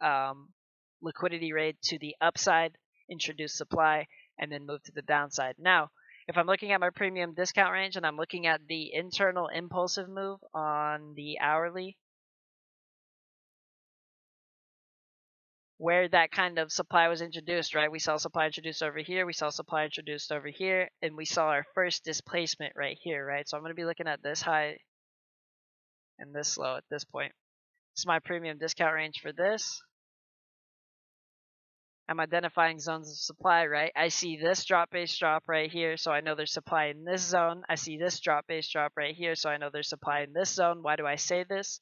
liquidity rate to the upside, introduce supply, and then move to the downside. Now, if I'm looking at my premium discount range and I'm looking at the internal impulsive move on the hourly, where that kind of supply was introduced, right? We saw supply introduced over here, we saw supply introduced over here, and we saw our first displacement right here, right? So I'm going to be looking at this high and this low at this point. This is my premium discount range for this. I'm identifying zones of supply, right? I see this drop-based drop right here, so I know there's supply in this zone. I see this drop-based drop right here, so I know there's supply in this zone. Why do I say this?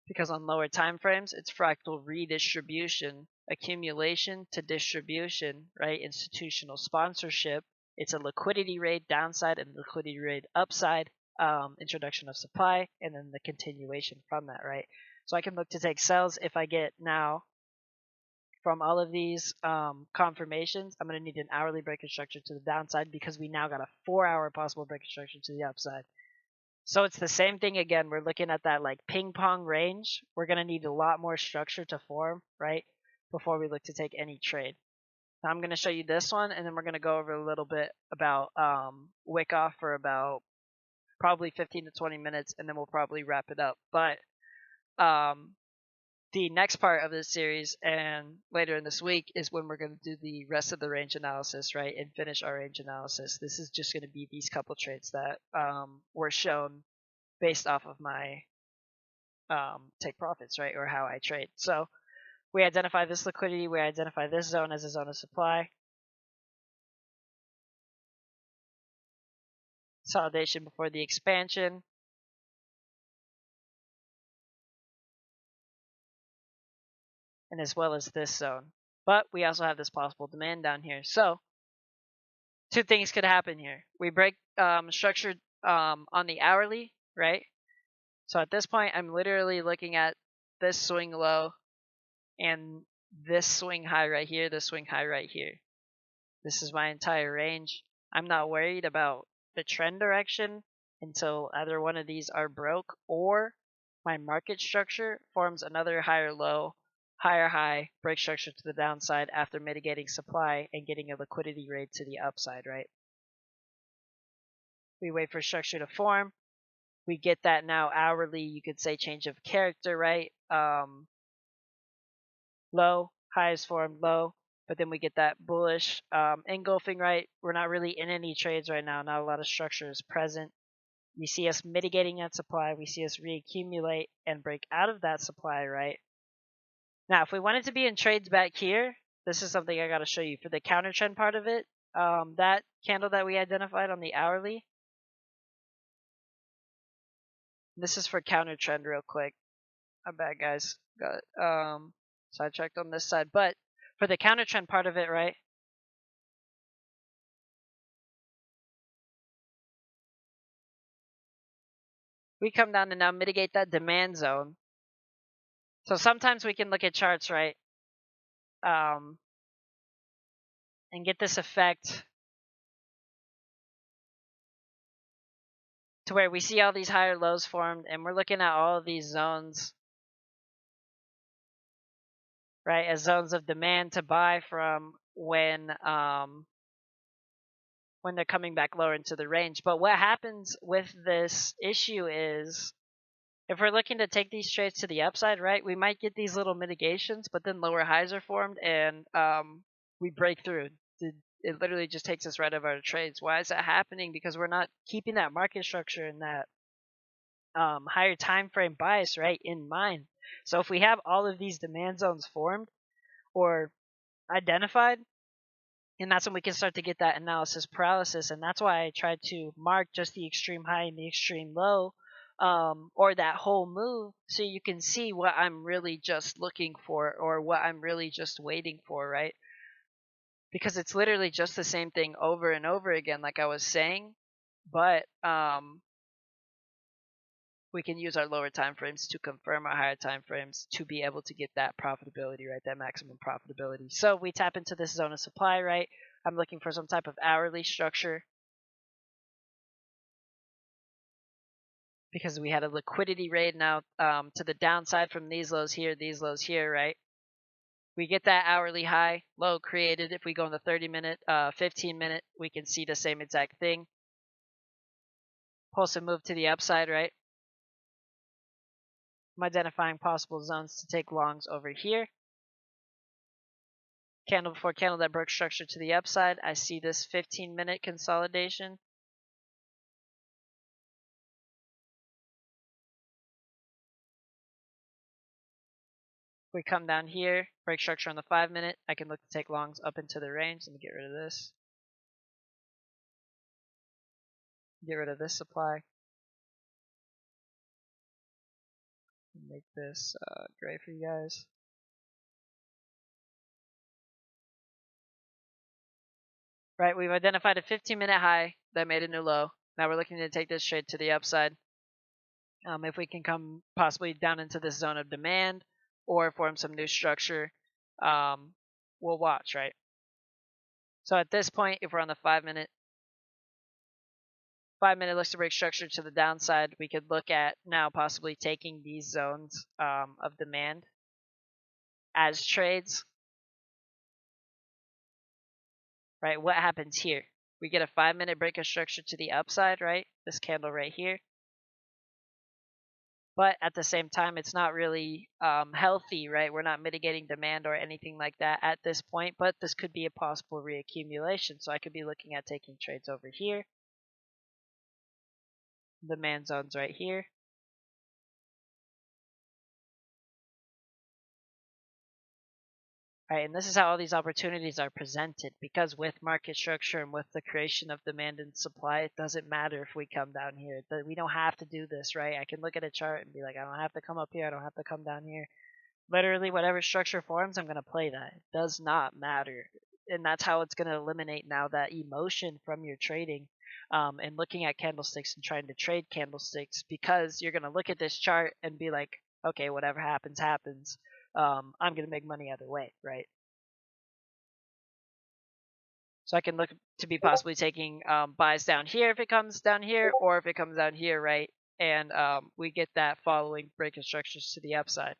Because on lower time frames, it's fractal redistribution, accumulation to distribution, right? Institutional sponsorship. It's a liquidity rate downside and liquidity rate upside, introduction of supply, and then the continuation from that, right? So I can look to take sells if I get now from all of these confirmations. I'm going to need an hourly breaker structure to the downside because we now got a 4-hour possible breaker structure to the upside. So it's the same thing again. We're looking at that like ping pong range. We're going to need a lot more structure to form, right, before we look to take any trade. Now I'm going to show you this one, and then we're going to go over a little bit about Wyckoff for about probably 15 to 20 minutes, and then we'll probably wrap it up. But the next part of this series and later in this week is when we're going to do the rest of the range analysis, right, and finish our range analysis. This is just going to be these couple trades that were shown based off of my take profits, right, or how I trade. So we identify this liquidity, we identify this zone as a zone of supply. Consolidation before the expansion. And as well as this zone. But we also have this possible demand down here. So two things could happen here. We break structured on the hourly, right? So at this point, I'm literally looking at this swing low and this swing high right here, this swing high right here. This is my entire range. I'm not worried about the trend direction until either one of these are broke or my market structure forms another higher low, higher high, break structure to the downside after mitigating supply and getting a liquidity rate to the upside, right? We wait for structure to form. We get that now hourly, you could say change of character, right? Low, high is formed, low, but then we get that bullish engulfing, right? We're not really in any trades right now. Not a lot of structure is present. You see us mitigating that supply. We see us reaccumulate and break out of that supply, right? Now, if we wanted to be in trades back here, this is something I got to show you. For the counter trend part of it, that candle that we identified on the hourly, this is for counter trend real quick. I'm bad, guys. Got sidetracked on this side. But for the counter trend part of it, right? We come down to now mitigate that demand zone. So sometimes we can look at charts, right? And get this effect to where we see all these higher lows formed and we're looking at all of these zones, right, as zones of demand to buy from when they're coming back lower into the range. But what happens with this issue is if we're looking to take these trades to the upside, right, we might get these little mitigations, but then lower highs are formed and we break through. It literally just takes us right out of our trades. Why is that happening? Because we're not keeping that market structure and that higher time frame bias, right, in mind. So if we have all of these demand zones formed or identified, and that's when we can start to get that analysis paralysis. And that's why I tried to mark just the extreme high and the extreme low, or that whole move, so you can see what I'm really just looking for or what I'm really just waiting for, right? Because it's literally just the same thing over and over again, like I was saying, but we can use our lower time frames to confirm our higher time frames to be able to get that profitability, right? That maximum profitability. So we tap into this zone of supply, right? I'm looking for some type of hourly structure because we had a liquidity raid now to the downside from these lows here, right? We get that hourly high low created. If we go in the 30-minute, 15-minute, we can see the same exact thing. Pulse and move to the upside, right? I'm identifying possible zones to take longs over here. Candle before candle that broke structure to the upside. I see this 15-minute consolidation. We come down here, break structure on the 5-minute. I can look to take longs up into the range. Let me get rid of this. Get rid of this supply. Make this gray for you guys. Right, we've identified a 15-minute high that made a new low. Now we're looking to take this trade to the upside. If we can come possibly down into this zone of demand or form some new structure, we'll watch, right? So at this point, if we're on the 5-minute, 5-minute looks to break structure to the downside, we could look at now possibly taking these zones of demand as trades. Right, what happens here? We get a 5-minute break of structure to the upside, right? This candle right here. But at the same time, it's not really healthy, right? We're not mitigating demand or anything like that at this point, but this could be a possible reaccumulation. So I could be looking at taking trades over here. Demand zone's right here. Right, and this is how all these opportunities are presented, because with market structure and with the creation of demand and supply, it doesn't matter if we come down here. We don't have to do this, right? I can look at a chart and be like, I don't have to come up here, I don't have to come down here. Literally, whatever structure forms, I'm going to play that. It does not matter. And that's how it's going to eliminate now that emotion from your trading and looking at candlesticks and trying to trade candlesticks, because you're going to look at this chart and be like, okay, whatever happens, happens. I'm going to make money either way, right? So I can look to be possibly taking buys down here if it comes down here, or if it comes down here, right? And we get that following break of structures to the upside.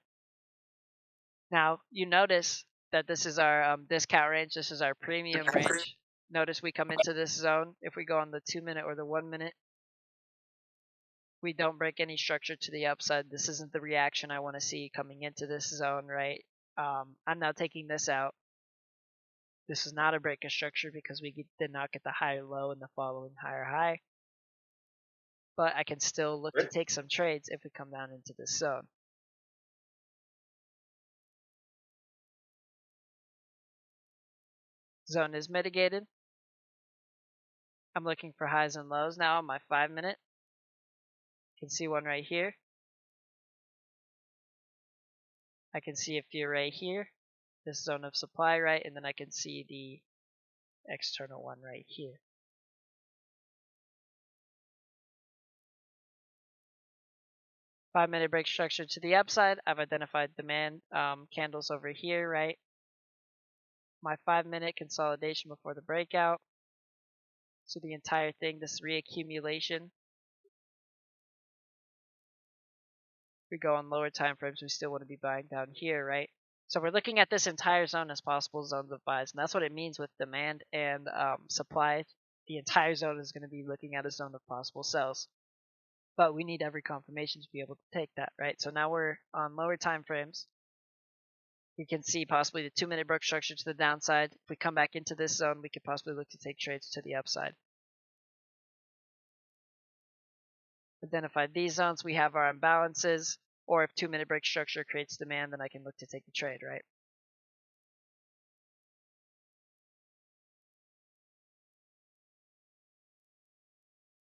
Now, you notice that this is our discount range. This is our premium range. Notice we come into this zone. If we go on the 2-minute or the 1-minute, we don't break any structure to the upside. This isn't the reaction I want to see coming into this zone, right? I'm now taking this out. This is not a break of structure because we did not get the higher low and the following higher high. But I can still look to take some trades if we come down into this zone. Zone is mitigated. I'm looking for highs and lows now on my 5 minute. You can see one right here. I can see a few right here. This zone of supply, right? And then I can see the external one right here. Five-minute break structure to the upside. I've identified demand candles over here, right? My 5-minute consolidation before the breakout. So the entire thing, this reaccumulation. We go on lower time frames, we still want to be buying down here, right? So we're looking at this entire zone as possible zones of buys, and that's what it means with demand and supply. The entire zone is going to be looking at a zone of possible sells. But we need every confirmation to be able to take that, right? So now we're on lower time frames. We can see possibly the 2-minute broke structure to the downside. If we come back into this zone, we could possibly look to take trades to the upside. Identify these zones, we have our imbalances, or if 2-minute break structure creates demand, then I can look to take the trade, right?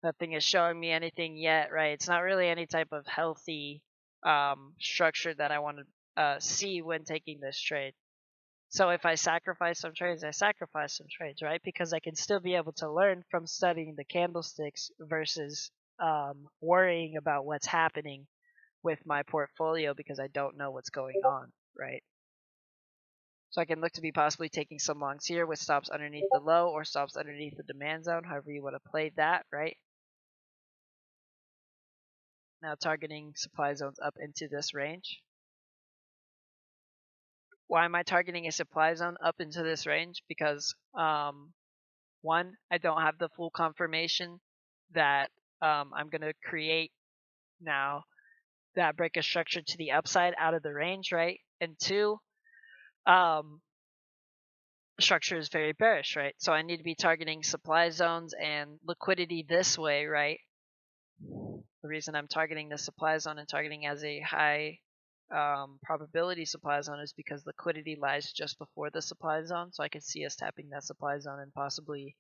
Nothing is showing me anything yet, right? It's not really any type of healthy structure that I want to see when taking this trade. So if I sacrifice some trades, I sacrifice some trades, right? Because I can still be able to learn from studying the candlesticks versus worrying about what's happening with my portfolio because I don't know what's going on, right? So I can look to be possibly taking some longs here with stops underneath the low or stops underneath the demand zone, however you want to play that, right? Now targeting supply zones up into this range. Why am I targeting a supply zone up into this range? Because one, I don't have the full confirmation that I'm going to create now that break a structure to the upside out of the range, right? And two, structure is very bearish, right? So I need to be targeting supply zones and liquidity this way, right? The reason I'm targeting the supply zone and targeting as a high probability supply zone is because liquidity lies just before the supply zone. So I can see us tapping that supply zone and possibly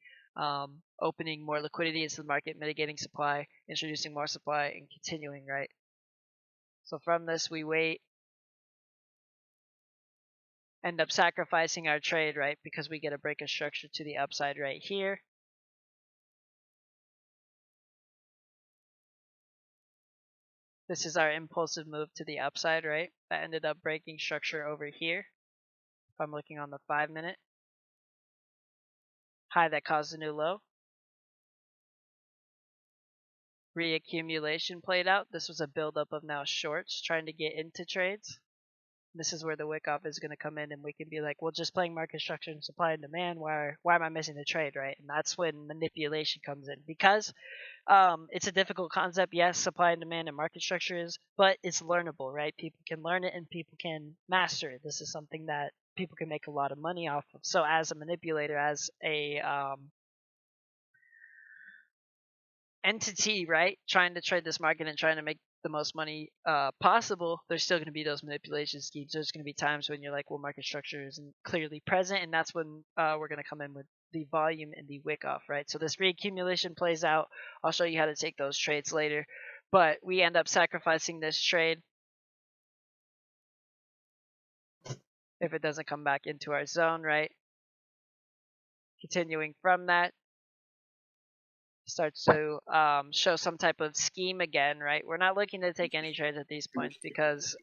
opening more liquidity into the market, mitigating supply, introducing more supply, and continuing, right? So from this, we wait, end up sacrificing our trade, right? Because we get a break of structure to the upside right here. This is our impulsive move to the upside, right? That ended up breaking structure over here. If I'm looking on the 5-minute. High that caused a new low. Reaccumulation played out. This was a buildup of now shorts trying to get into trades. This is where the Wyckoff is going to come in and we can be like, well, just playing market structure and supply and demand, why am I missing the trade, right? And that's when manipulation comes in because it's a difficult concept. Yes, supply and demand and market structure is, but it's learnable, right? People can learn it and people can master it. This is something that people can make a lot of money off of. So as a manipulator, as a entity, right, trying to trade this market and trying to make the most money possible, there's still going to be those manipulation schemes. There's going to be times when you're like, well, market structure isn't clearly present, and that's when we're going to come in with the volume and the Wyckoff, right? So this reaccumulation plays out. I'll show you how to take those trades later, but we end up sacrificing this trade if it doesn't come back into our zone, right? Continuing from that, starts to show some type of scheme again, right? We're not looking to take any trades at these points because,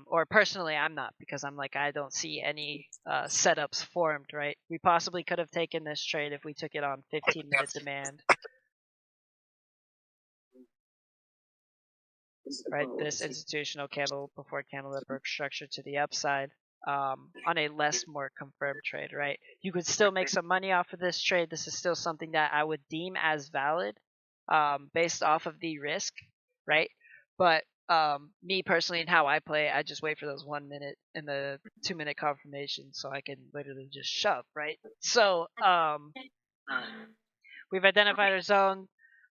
or personally, I'm not, because I'm like, I don't see any setups formed, right? We possibly could have taken this trade if we took it on 15-minute demand, right? This institutional candle before candle that broke structure to the upside. On a more confirmed trade, right? You could still make some money off of this trade. This is still something that I would deem as valid based off of the risk, right? But me personally and how I play, I just wait for those 1 minute and the 2-minute confirmation so I can literally just shove, right? So we've identified our zone.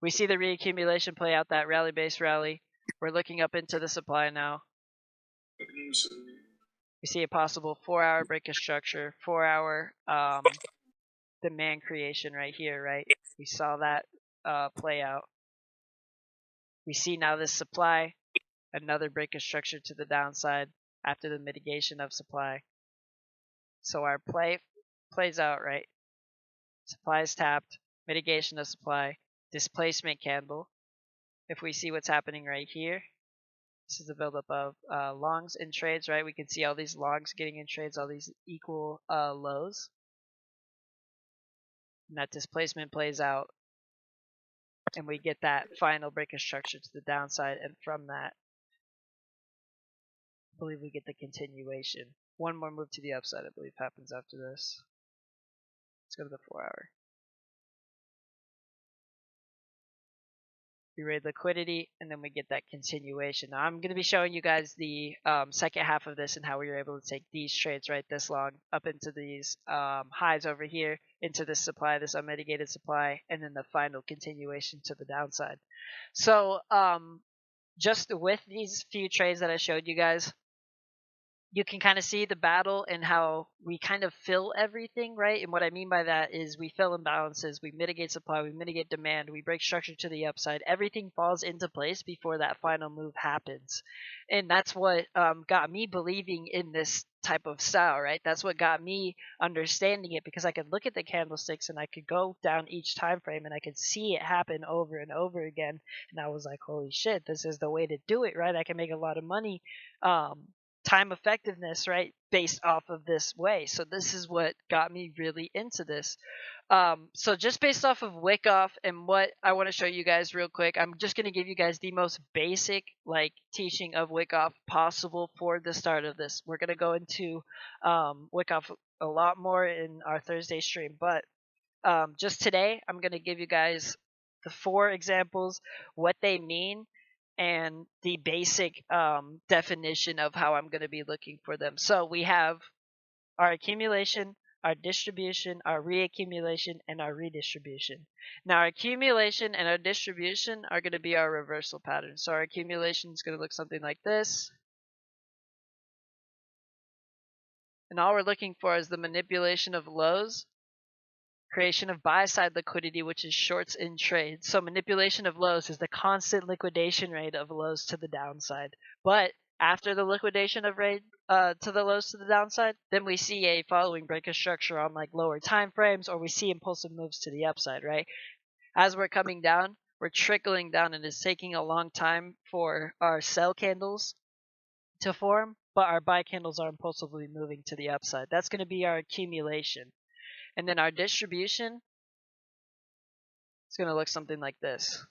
We see the reaccumulation play out, that rally-based rally. We're looking up into the supply now. We see a possible 4-hour break of structure, 4-hour demand creation right here, right? We saw that play out. We see now this supply, another break of structure to the downside after the mitigation of supply. So our play plays out, right? Supply is tapped, mitigation of supply, displacement candle. If we see what's happening right here, this is the buildup of longs in trades, right? We can see all these longs getting in trades, all these equal lows. And that displacement plays out, and we get that final break of structure to the downside, and from that, I believe we get the continuation. One more move to the upside, I believe, happens after this. Let's go to the 4-hour. We raid liquidity, and then we get that continuation. Now, I'm going to be showing you guys the second half of this and how we were able to take these trades right this long up into these highs over here, into this supply, this unmitigated supply, and then the final continuation to the downside. So just with these few trades that I showed you guys, you can kind of see the battle and how we kind of fill everything, right? And what I mean by that is we fill imbalances, we mitigate supply, we mitigate demand, we break structure to the upside. Everything falls into place before that final move happens. And that's what got me believing in this type of style, right? That's what got me understanding it, because I could look at the candlesticks and I could go down each time frame and I could see it happen over and over again. And I was like, holy shit, this is the way to do it, right? I can make a lot of money. Time effectiveness, right, based off of this way. So this is what got me really into this. So just based off of Wyckoff and what I want to show you guys real quick, I'm just going to give you guys the most basic teaching of Wyckoff possible for the start of this. We're going to go into Wyckoff a lot more in our Thursday stream, but just today I'm going to give you guys the 4 examples, what they mean, and the basic definition of how I'm going to be looking for them. So we have our accumulation, our distribution, our reaccumulation, and our redistribution. Now, our accumulation and our distribution are going to be our reversal pattern. So our accumulation is going to look something like this. And all we're looking for is the manipulation of lows, creation of buy-side liquidity, which is shorts in trade. So manipulation of lows is the constant liquidation rate of lows to the downside. But after the liquidation of rate to the lows to the downside, then we see a following break of structure on lower time frames, or we see impulsive moves to the upside, right? As we're coming down, we're trickling down, and it's taking a long time for our sell candles to form, but our buy candles are impulsively moving to the upside. That's going to be our accumulation. And then our distribution is going to look something like this.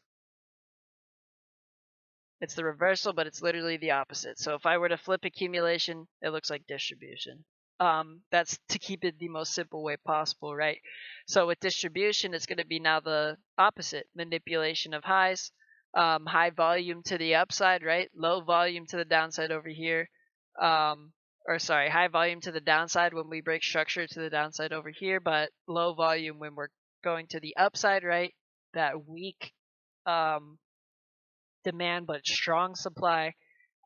It's the reversal, but it's literally the opposite. So if I were to flip accumulation, it looks like distribution. That's to keep it the most simple way possible, right? So with distribution, it's going to be now the opposite. Manipulation of highs, high volume to the upside, right? Low volume to the downside over here. High volume to the downside when we break structure to the downside over here, but low volume when we're going to the upside, right? That weak demand but strong supply,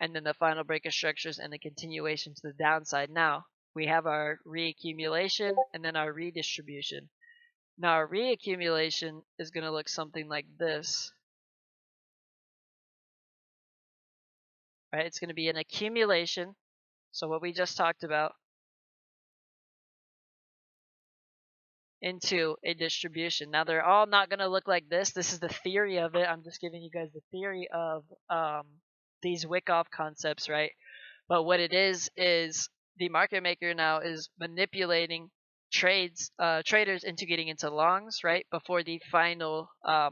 and then the final break of structures and the continuation to the downside. Now, we have our reaccumulation and then our redistribution. Now, our reaccumulation is going to look something like this. Right? It's going to be an accumulation. So what we just talked about, into a distribution. Now, they're all not going to look like this. This is the theory of it. I'm just giving you guys the theory of these Wyckoff concepts, right? But what it is the market maker now is manipulating traders into getting into longs, right, before the final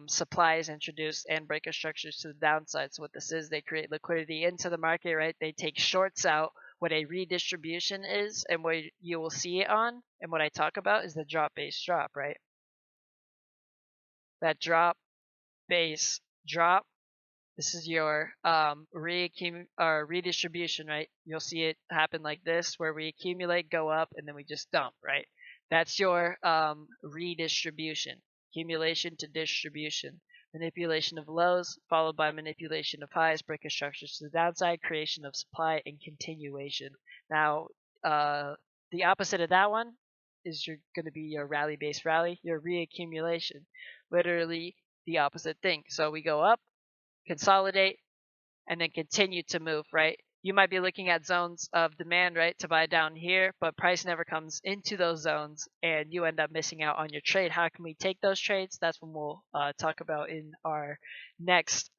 supply is introduced and breaker structures to the downside. So what this is, they create liquidity into the market, right? They take shorts out. What a redistribution is, and what you will see it on, and what I talk about is the drop base drop, right? That drop base drop. This is your redistribution, right? You'll see it happen like this, where we accumulate, go up, and then we just dump, right? That's your redistribution, accumulation to distribution. Manipulation of lows, followed by manipulation of highs, breaker structures to the downside, creation of supply, and continuation. Now, the opposite of that one is going to be your rally-based rally, your reaccumulation. Literally the opposite thing. So we go up, consolidate, and then continue to move, right? You might be looking at zones of demand, right, to buy down here, but price never comes into those zones and you end up missing out on your trade. How can we take those trades? That's what we'll talk about in our next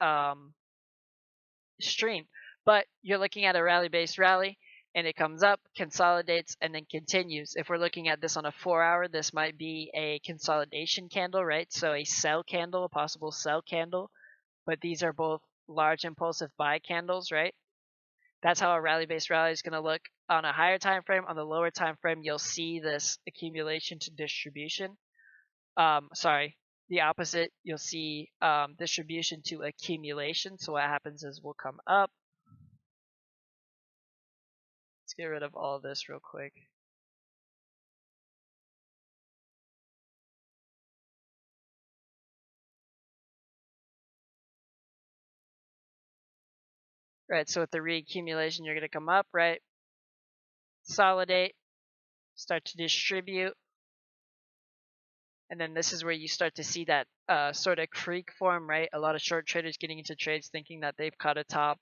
stream. But you're looking at a rally-based rally and it comes up, consolidates, and then continues. If we're looking at this on a 4-hour, this might be a consolidation candle, right? So a sell candle, a possible sell candle, but these are both large impulsive buy candles, right? That's how a rally-based rally is going to look on a higher time frame. On the lower time frame, you'll see this accumulation to distribution. The opposite, you'll see distribution to accumulation. So what happens is we'll come up. Let's get rid of all of this real quick. Right, so with the reaccumulation, you're going to come up, right? Consolidate, start to distribute. And then this is where you start to see that sort of creek form, right? A lot of short traders getting into trades thinking that they've cut a top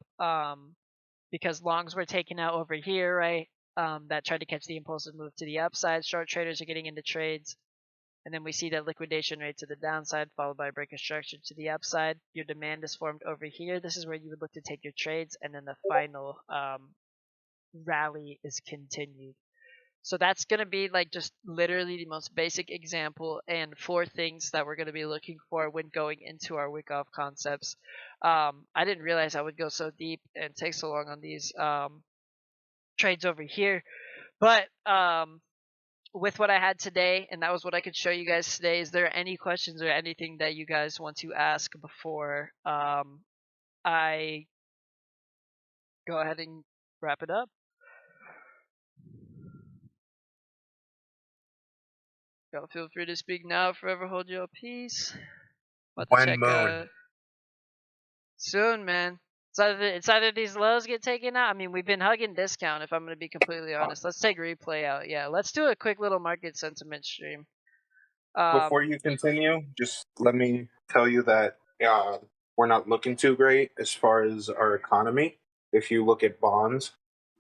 because longs were taken out over here, right? That tried to catch the impulsive move to the upside. Short traders are getting into trades. And then we see that liquidation rate to the downside followed by break of structure to the upside. Your demand is formed over here. This is where you would look to take your trades. And then the final rally is continued. So that's going to be like just literally the most basic example and 4 things that we're going to be looking for when going into our Wyckoff concepts. I didn't realize I would go so deep and take so long on these trades over here. But with what I had today, and that was what I could show you guys today, is there any questions or anything that you guys want to ask before I go ahead and wrap it up? Y'all feel free to speak now, forever hold your peace. About to When check moon. soon, man. It's either these lows get taken out. I mean, we've been hugging discount, if I'm going to be completely honest. Let's take replay out. Yeah, let's do a quick little market sentiment stream. Before you continue, just let me tell you that we're not looking too great as far as our economy. If you look at bonds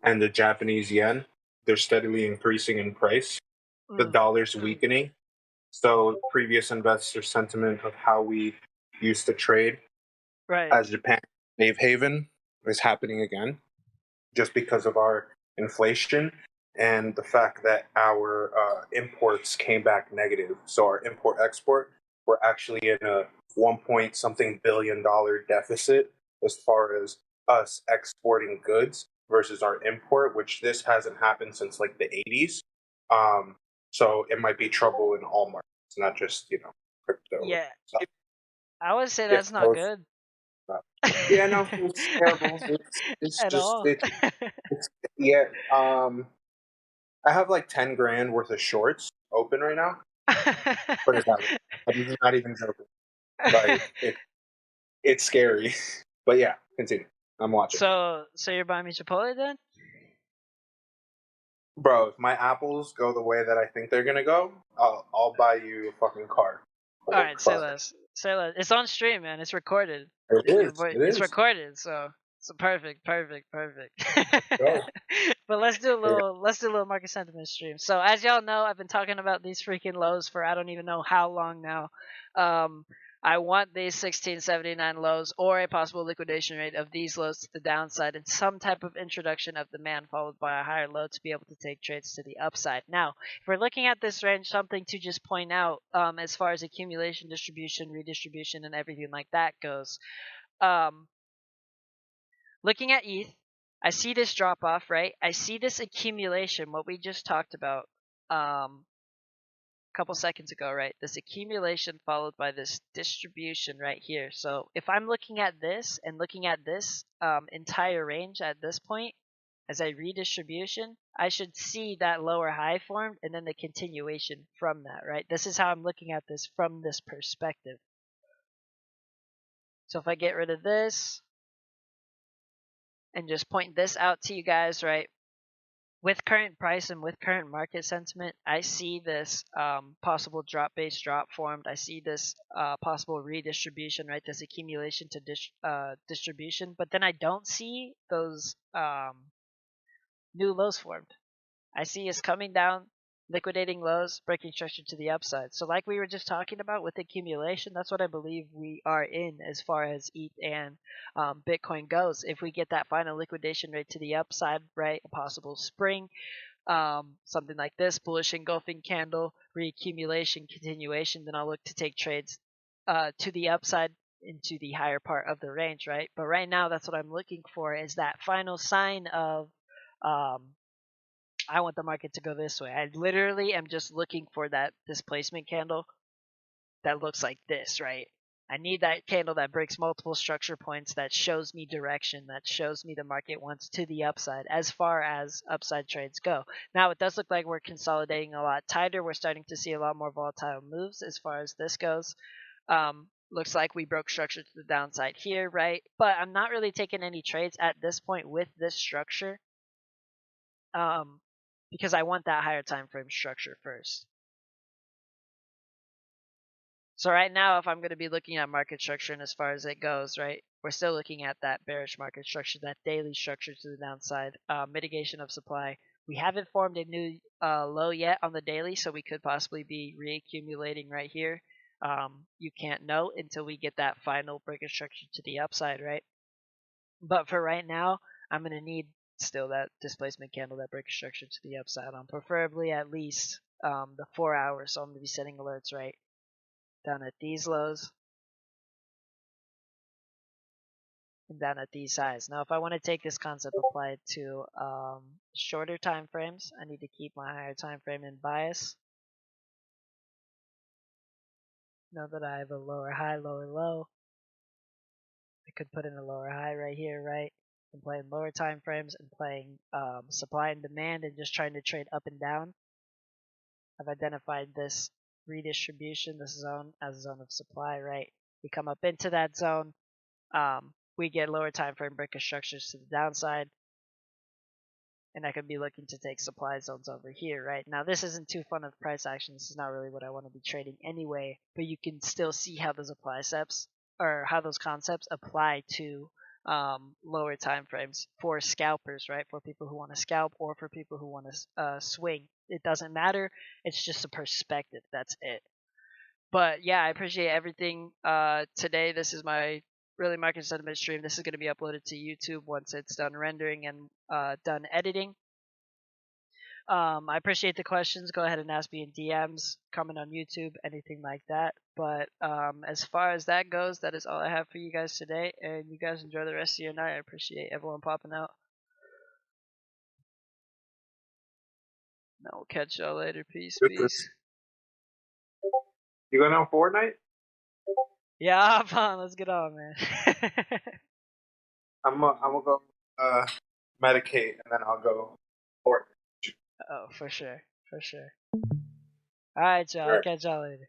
and the Japanese yen, they're steadily increasing in price. The dollar's weakening. So previous investor sentiment of how we used to trade as Japan safe haven is happening again, just because of our inflation and the fact that our imports came back negative. So our import export, we're actually in a 1 point something billion deficit as far as us exporting goods versus our import, which this hasn't happened since like the 80s. So it might be trouble in all markets, not just crypto. Yeah, So, I would say that's not good. yeah, no, it's terrible. It's At just all. it's yeah. I have like 10 grand worth of shorts open right now. Put it that way. I'm not even joking. Like it's scary. But yeah, continue. I'm watching. So you're buying me Chipotle then? Bro, if my apples go the way that I think they're gonna go, I'll buy you a fucking car. All right, say less. Say less. It's on stream, man. It's recorded. It is. It's recorded, so perfect. Go. But let's do a little market sentiment stream. So as y'all know, I've been talking about these freaking lows for I don't even know how long now. I want these 1679 lows or a possible liquidation rate of these lows to the downside and some type of introduction of demand followed by a higher low to be able to take trades to the upside. Now, if we're looking at this range, something to just point out as far as accumulation, distribution, redistribution, and everything like that goes. Looking at ETH, I see this drop off, right? I see this accumulation, what we just talked about couple seconds ago, right? This accumulation followed by this distribution right here. So if I'm looking at this and looking at this entire range at this point, as I redistribution, I should see that lower high formed and then the continuation from that, right? This is how I'm looking at this from this perspective. So if I get rid of this and just point this out to you guys, right? with current price and with current market sentiment, I see this possible drop-based drop formed. I see this possible redistribution, right? This accumulation to distribution. But then I don't see those new lows formed. I see us coming down, liquidating lows, breaking structure to the upside. So like we were just talking about with accumulation, that's what I believe we are in as far as ETH and Bitcoin goes. If we get that final liquidation rate to the upside, right, a possible spring, something like this, bullish engulfing candle, reaccumulation, continuation, then I'll look to take trades to the upside into the higher part of the range, right? But right now, that's what I'm looking for is that final sign of I want the market to go this way. I literally am just looking for that displacement candle that looks like this, right? I need that candle that breaks multiple structure points, that shows me direction, that shows me the market wants to the upside as far as upside trades go. Now, it does look like we're consolidating a lot tighter. We're starting to see a lot more volatile moves as far as this goes. Looks like we broke structure to the downside here, right? But I'm not really taking any trades at this point with this structure because I want that higher time frame structure first. So right now, if I'm going to be looking at market structure and as far as it goes, right, we're still looking at that bearish market structure, that daily structure to the downside, mitigation of supply. We haven't formed a new low yet on the daily, so we could possibly be reaccumulating right here. You can't know until we get that final breaker structure to the upside, right? But for right now, I'm going to need still that displacement candle, that breaker structure to the upside on preferably at least the 4 hours. So I'm going to be setting alerts, right? Down at these lows and down at these highs. Now, if I want to take this concept applied to shorter time frames, I need to keep my higher time frame in bias. Know that I have a lower high, lower low. I could put in a lower high right here, right? I'm playing lower time frames and playing supply and demand and just trying to trade up and down. I've identified this redistribution, this zone, as a zone of supply, right? We come up into that zone. We get lower time frame breaker structures to the downside, and I could be looking to take supply zones over here, right? Now, this isn't too fun of price action. This is not really what I want to be trading anyway, but you can still see how those how those concepts apply to lower time frames for scalpers, right? For people who want to scalp or for people who want to swing. It doesn't matter. It's just a perspective. That's it. But yeah, I appreciate everything today. This is my really market sentiment stream. This is going to be uploaded to YouTube once it's done rendering and done editing. I appreciate the questions. Go ahead and ask me in DMs, comment on YouTube, anything like that. But as far as that goes, that is all I have for you guys today. And you guys enjoy the rest of your night. I appreciate everyone popping out. No, we'll catch y'all later. Peace, peace. You going on Fortnite? Yeah, hop on. Let's get on, man. I'm gonna go medicate and then I'll go Fortnite. Oh, for sure. For sure. Alright, y'all. I'll catch y'all later.